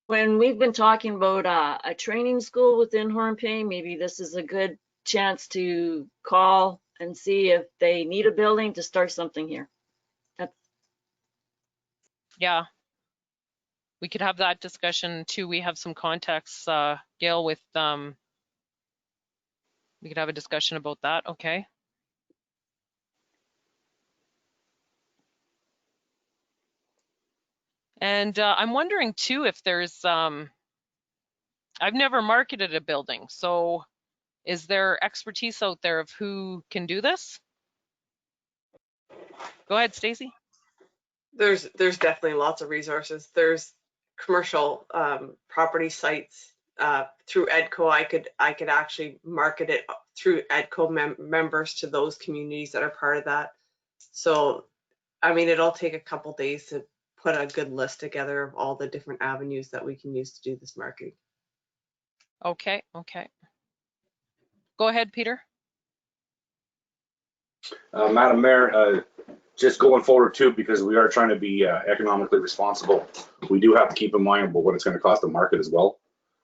When we've been talking about a training school within Hornpay, maybe this is a good chance to call and see if they need a building to start something here. Yeah, we could have that discussion too. We have some contacts, Gail, with we could have a discussion about that. Okay. And I'm wondering too if there's, I've never marketed a building, so is there expertise out there of who can do this? Go ahead, Stacy. There's definitely lots of resources. There's commercial property sites through EDCO. I could actually market it through EDCO members to those communities that are part of that. So, I mean, it'll take a couple days to put a good list together of all the different avenues that we can use to do this marketing. Okay, okay. Go ahead, Peter. Madam Mayor, just going forward too, because we are trying to be economically responsible, we do have to keep in mind about what it's going to cost the market as well,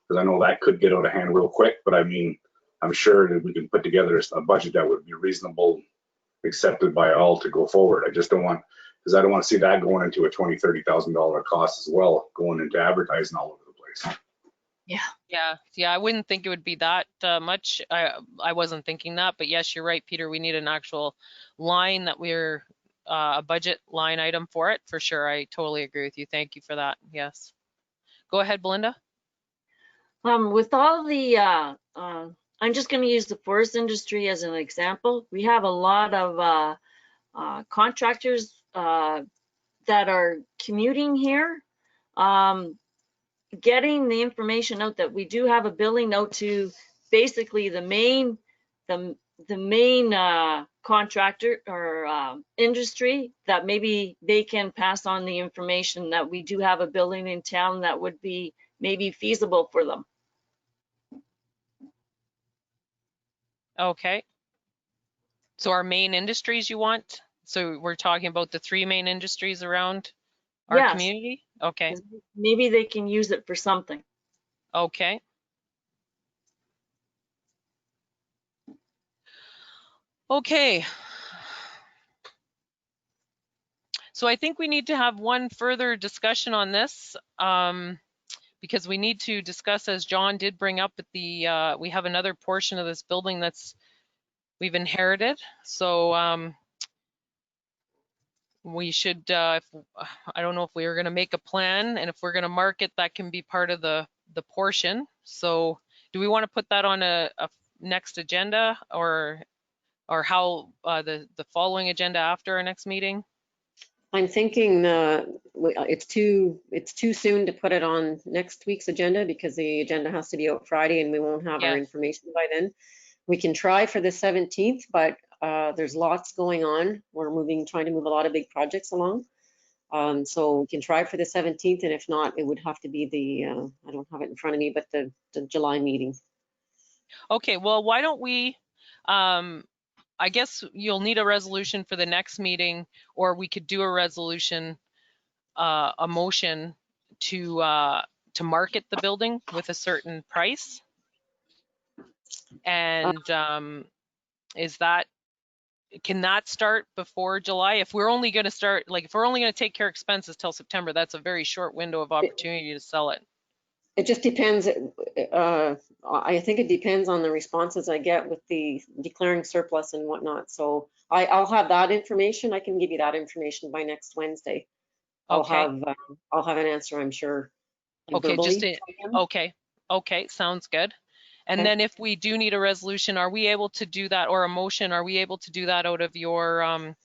because I know that could get out of hand real quick. But I mean, I'm sure that we can put together a budget that would be reasonable, accepted by all to go forward. I just don't want, because I don't want to see that going into a $20,000, $30,000 cost as well, going into advertising all over the place. Yeah. I wouldn't think it would be that much. I wasn't thinking that, but yes, you're right, Peter. We need an actual line that we're a budget line item for it, for sure. I totally agree with you. Thank you for that. Yes. Go ahead, Belinda. With all the, I'm just going to use the forest industry as an example. We have a lot of contractors that are commuting here. Getting the information out that we do have a billing out to basically the main contractor or industry, that maybe they can pass on the information that we do have a building in town that would be maybe feasible for them. Okay. So our main industries you want? So we're talking about the 3 main industries around our community? Okay. Maybe they can use it for something. Okay. Okay. So I think we need to have one further discussion on this because we need to discuss, as John did bring up, at the we have another portion of this building that's we've inherited. So we should, I don't know if we are going to make a plan, and if we're going to mark it, that can be part of the portion. So do we want to put that on a next agenda, or how the following agenda after our next meeting? I'm thinking it's too soon to put it on next week's agenda because the agenda has to be out Friday and we won't have our Yes. information by then. We can try for the 17th, but there's lots going on. We're trying to move a lot of big projects along. So we can try for the 17th, and if not, it would have to be the, I don't have it in front of me, but the July meeting. Okay, well, why don't we, I guess you'll need a resolution for the next meeting, or we could do a resolution, a motion to market the building with a certain price. And can that start before July? If we're only going to start, like, if we're only going to take care of expenses till September, that's a very short window of opportunity to sell it. It just depends. I think it depends on the responses I get with the declaring surplus and whatnot. So I'll have that information. I can give you that information by next Wednesday. I'll have an answer, I'm sure. Okay, verbally. okay, sounds good. And then if we do need a resolution, are we able to do that, or a motion, are we able to do that out of your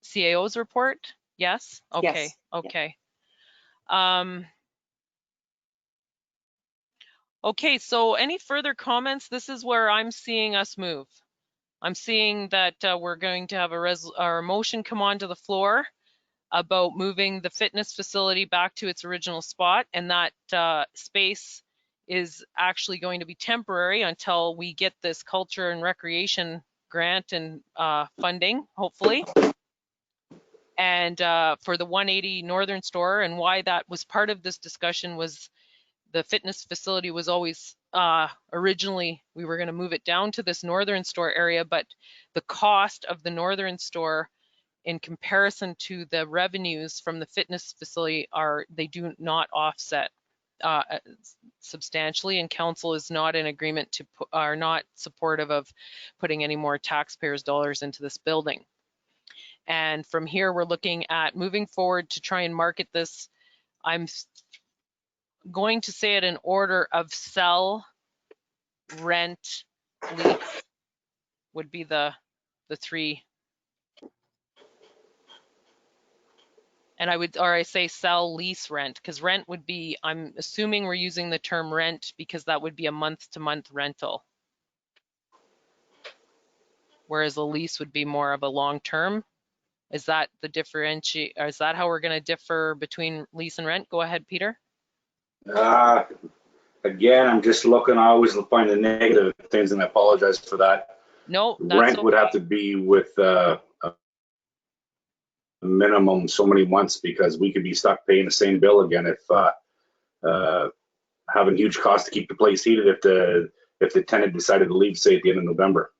CAO's report? Yes? Okay, Yes. okay. Okay, so any further comments? This is where I'm seeing us move. I'm seeing that we're going to have a motion come onto the floor about moving the fitness facility back to its original spot, and that space is actually going to be temporary until we get this culture and recreation grant and funding, hopefully. And for the 180 Northern store, and why that was part of this discussion was the fitness facility was always originally we were going to move it down to this Northern store area, but the cost of the Northern store in comparison to the revenues from the fitness facility they do not offset substantially, and council is not in agreement to are not supportive of putting any more taxpayers' dollars into this building. And from here, we're looking at moving forward to try and market this. I'm going to say it in order of sell, rent, lease would be the three. And I say sell, lease, rent, because rent would be, I'm assuming we're using the term rent because that would be a month-to-month rental. Whereas a lease would be more of a long-term. Is that the differentiate, or is that how we're going to differ between lease and rent? Go ahead, Peter. Again, I'm just looking, I always find the negative things, and I apologize for that. No, that's Rent okay. would have to be with a minimum so many months, because we could be stuck paying the same bill again if having huge costs to keep the place heated if the tenant decided to leave, say, at the end of November.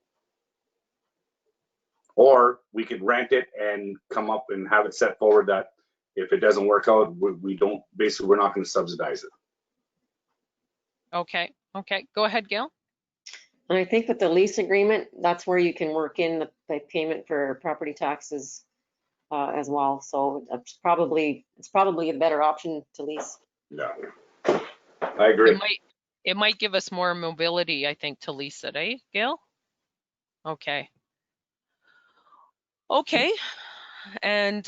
Or we could rent it and come up and have it set forward that if it doesn't work out, we're not going to subsidize it. Okay, go ahead, Gail. And I think with the lease agreement, that's where you can work in the payment for property taxes as well. So it's probably a better option to lease. Yeah, I agree. It might give us more mobility, I think, to lease it, eh, Gail? Okay. Okay, and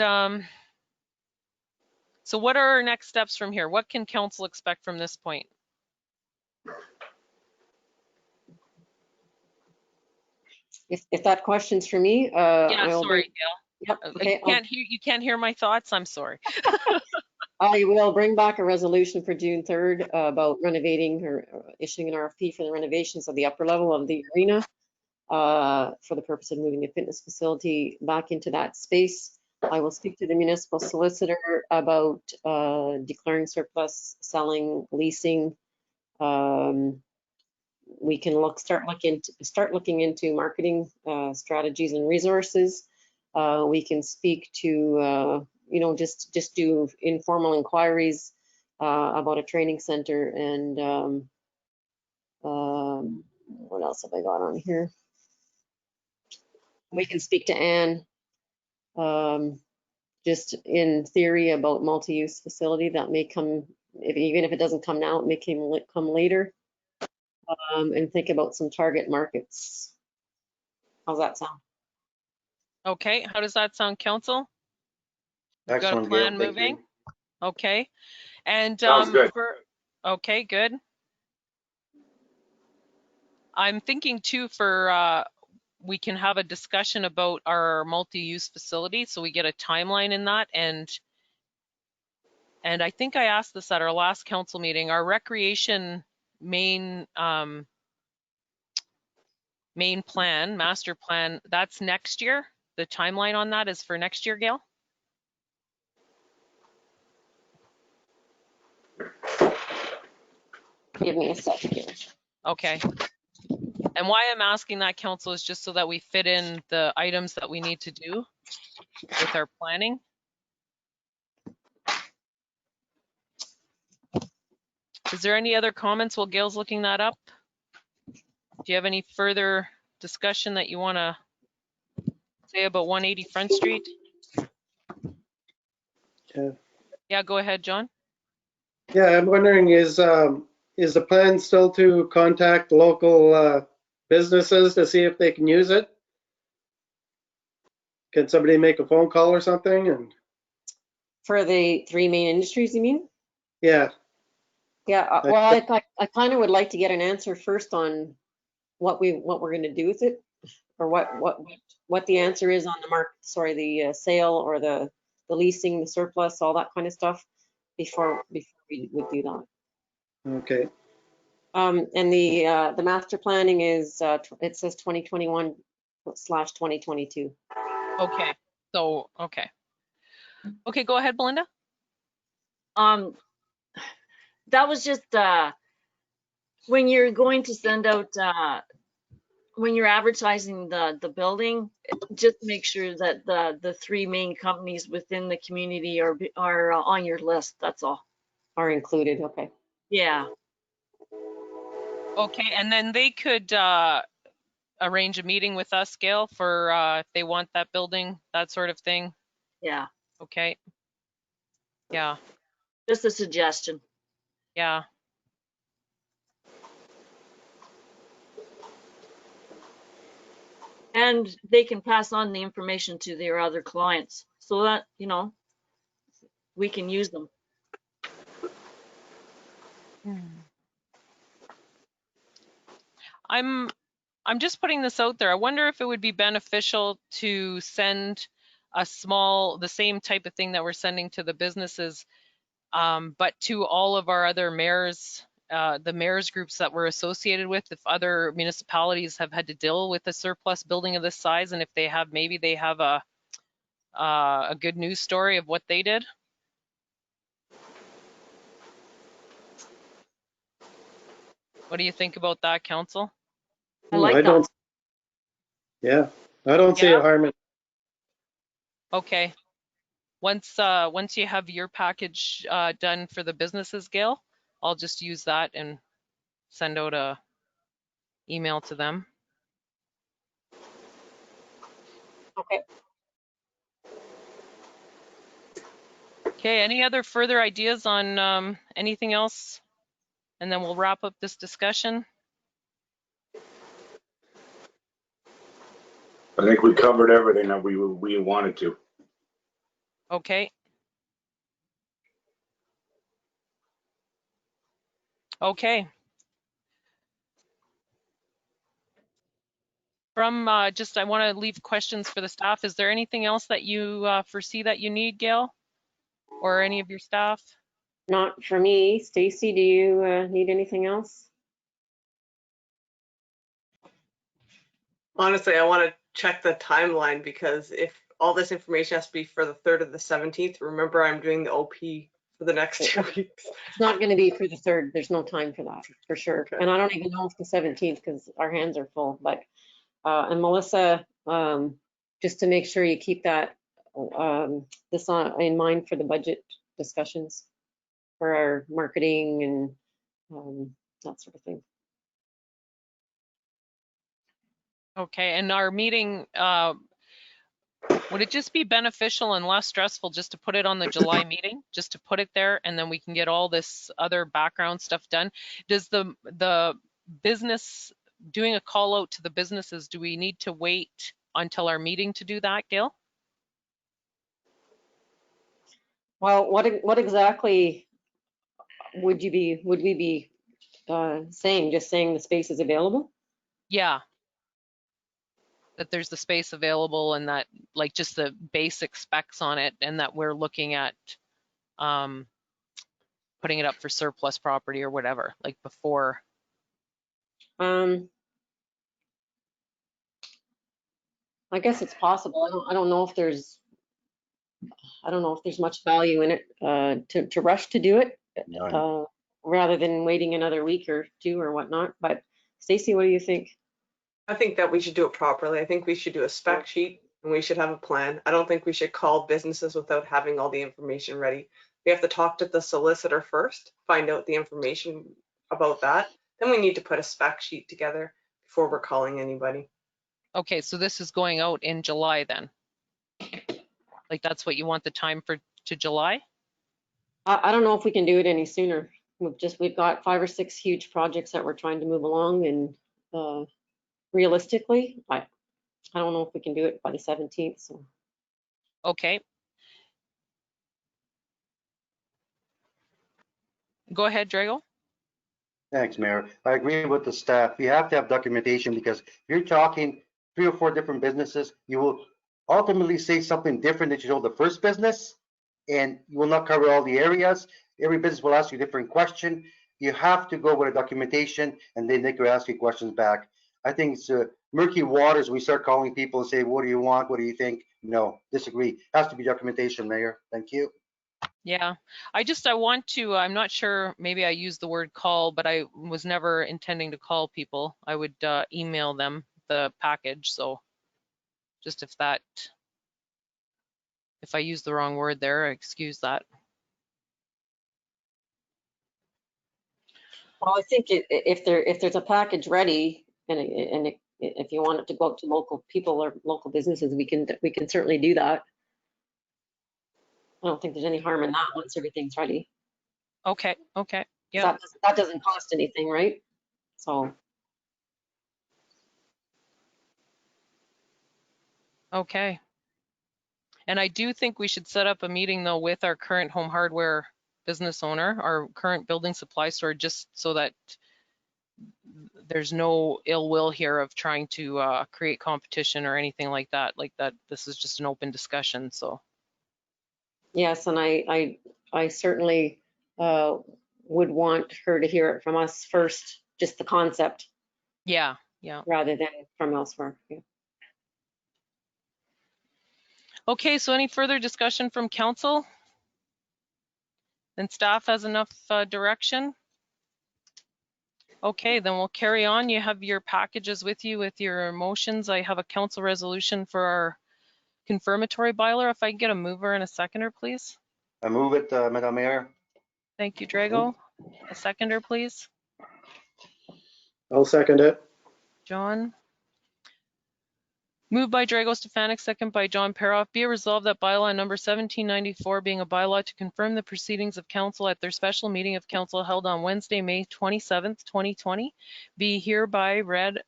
so what are our next steps from here? What can council expect from this point? If that question's for me, Yeah, sorry, Gail. Yep. Okay. You can't hear my thoughts. I'm sorry. I will bring back a resolution for June 3rd about renovating or issuing an RFP for the renovations of the upper level of the arena for the purpose of moving the fitness facility back into that space. I will speak to the municipal solicitor about declaring surplus, selling, leasing, we can start looking into marketing strategies and resources. We can speak to, you know, just do informal inquiries about a training center. And what else have I got on here? We can speak to Anne, just in theory about multi-use facility that may come, even if it doesn't come now, it may come later. And think about some target markets. How's that sound? Okay, how does that sound, council? We've got a Excellent, plan Gail, thank moving. you. Okay, and Sounds good. okay, good. I'm thinking too for we can have a discussion about our multi-use facility, so we get a timeline in that. And I think I asked this at our last council meeting. Our recreation main plan, master plan, that's next year. The timeline on that is for next year, Gail? Give me a second here. Okay. And why I'm asking that, council, is just so that we fit in the items that we need to do with our planning. Is there any other comments while Gail's looking that up? Do you have any further discussion that you want to say about 180 Front Street? Yeah. Yeah, go ahead, John. Yeah, I'm wondering, is the plan still to contact local businesses to see if they can use it? Can somebody make a phone call or something? And For the 3 main industries, you mean? yeah, Yeah, well, I kind of would like to get an answer first on what we're going to do with it, or what the answer is on the sale or the leasing, the surplus, all that kind of stuff before we would do that. okay. And the master planning is it says 2021/2022. Okay. So, okay. Okay, go ahead, Belinda. That was just when you're going to send out when you're advertising the building, just make sure that the 3 main companies within the community are on your list. That's all. Are included. Okay. Yeah. Okay, and then they could arrange a meeting with us, Gail, for if they want that building, that sort of thing. Yeah. Okay. Yeah. Just a suggestion. Yeah. And they can pass on the information to their other clients so that, you know, we can use them. I'm just putting this out there. I wonder if it would be beneficial to send the same type of thing that we're sending to the businesses, but to all of our other mayors, the mayors groups that we're associated with, if other municipalities have had to deal with a surplus building of this size, and if they have, maybe they have a good news story of what they did. What do you think about that, council? I like that. Yeah, I don't see a harm in. Okay. Once you have your package done for the businesses, Gail, I'll just use that and send out a email to them. Okay. Okay, any other further ideas on anything else? And then we'll wrap up this discussion. I think we covered everything that we wanted to. Okay. Okay. From I want to leave questions for the staff. Is there anything else that you foresee that you need, Gail, or any of your staff? Not for me. Stacy, do you need anything else? Honestly, I want to check the timeline because if all this information has to be for the 3rd of the 17th, remember I'm doing the OP for the next 2 weeks. It's not going to be for the 3rd. There's no time for that, for sure. Okay. And I don't even know if the 17th, because our hands are full. But and Melissa, just to make sure you keep that this in mind for the budget discussions for our marketing and that sort of thing. Okay, and our meeting, would it just be beneficial and less stressful just to put it on the July meeting, just to put it there, and then we can get all this other background stuff done? Does the business, doing a call out to the businesses, do we need to wait until our meeting to do that, Gail? Well, what exactly would we be saying? Just saying the space is available? Yeah. That there's the space available and that, like, just the basic specs on it, and that we're looking at putting it up for surplus property or whatever, like before. I guess it's possible. I don't know if there's much value in it to rush to do it rather than waiting another week or two or whatnot. But Stacy, what do you think? I think that we should do it properly. I think we should do a spec sheet and we should have a plan. I don't think we should call businesses without having all the information ready. We have to talk to the solicitor first, find out the information about that. Then we need to put a spec sheet together before we're calling anybody. Okay, so this is going out in July then? Like, that's what you want the time for, to July? I don't know if we can do it any sooner. We've got 5 or 6 huge projects that we're trying to move along, and realistically, I don't know if we can do it by the 17th. So. Okay. Go ahead, Drago. Thanks, Mayor. I agree with the staff. You have to have documentation, because if you're talking 3 or 4 different businesses, you will ultimately say something different that you told the first business, and you will not cover all the areas. Every business will ask you a different question. You have to go with a documentation, and then they can ask you questions back. I think it's murky waters. We start calling people and say, what do you want? What do you think? No, disagree. Has to be documentation, Mayor. Thank you. Yeah, I want to, I'm not sure, maybe I used the word call, but I was never intending to call people. I would email them the package. So just if I used the wrong word there, excuse that. Well, I think if there's a package ready, and if you want it to go out to local people or local businesses, we can certainly do that. I don't think there's any harm in that once everything's ready. Okay, okay, yeah. That doesn't cost anything, right? So. Okay. And I do think we should set up a meeting though with our current home hardware business owner, our current building supply store, just so that there's no ill will here of trying to create competition or anything like that. Like that, this is just an open discussion. So. Yes, and I certainly would want her to hear it from us first, just the concept. Yeah, yeah. Rather than from elsewhere. Yeah. Okay, so any further discussion from council? Then staff has enough direction? Okay, then we'll carry on. You have your packages with you with your motions. I have a council resolution for our confirmatory bylaw. If I can get a mover and a seconder, please. I move it, Madam Mayor. Thank you, Drago. A seconder, please. I'll second it. John. Moved by Drago Stefanik, second by John Peroff. Be it resolved that bylaw number 1794, being a bylaw to confirm the proceedings of council at their special meeting of council held on Wednesday, May 27th, 2020, be hereby read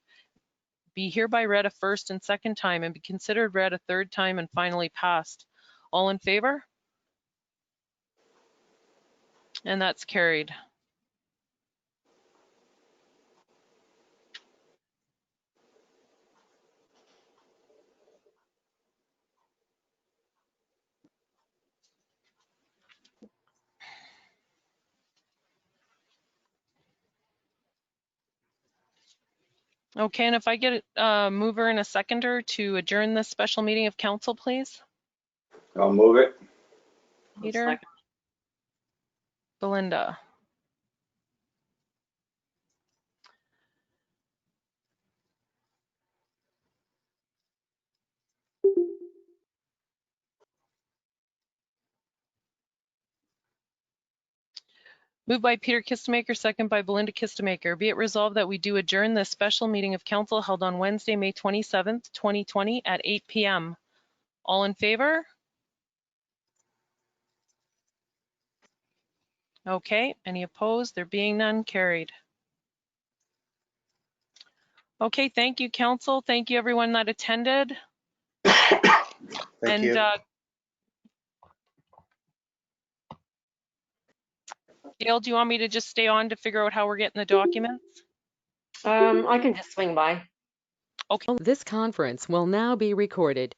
a first and second time and be considered read a third time and finally passed. All in favor? And that's carried. Okay, and if I get a mover and a seconder to adjourn this special meeting of council, please. I'll move it. Peter. Belinda. Moved by Peter Kistemaker, second by Belinda Kistemaker. Be it resolved that we do adjourn this special meeting of council held on Wednesday, May 27th, 2020 at 8 p.m. All in favor? Okay, any opposed? There being none, carried. Okay, thank you, council. Thank you, everyone that attended. Thank you. Gail, do you want me to just stay on to figure out how we're getting the documents? I can just swing by. Okay. This conference will now be recorded.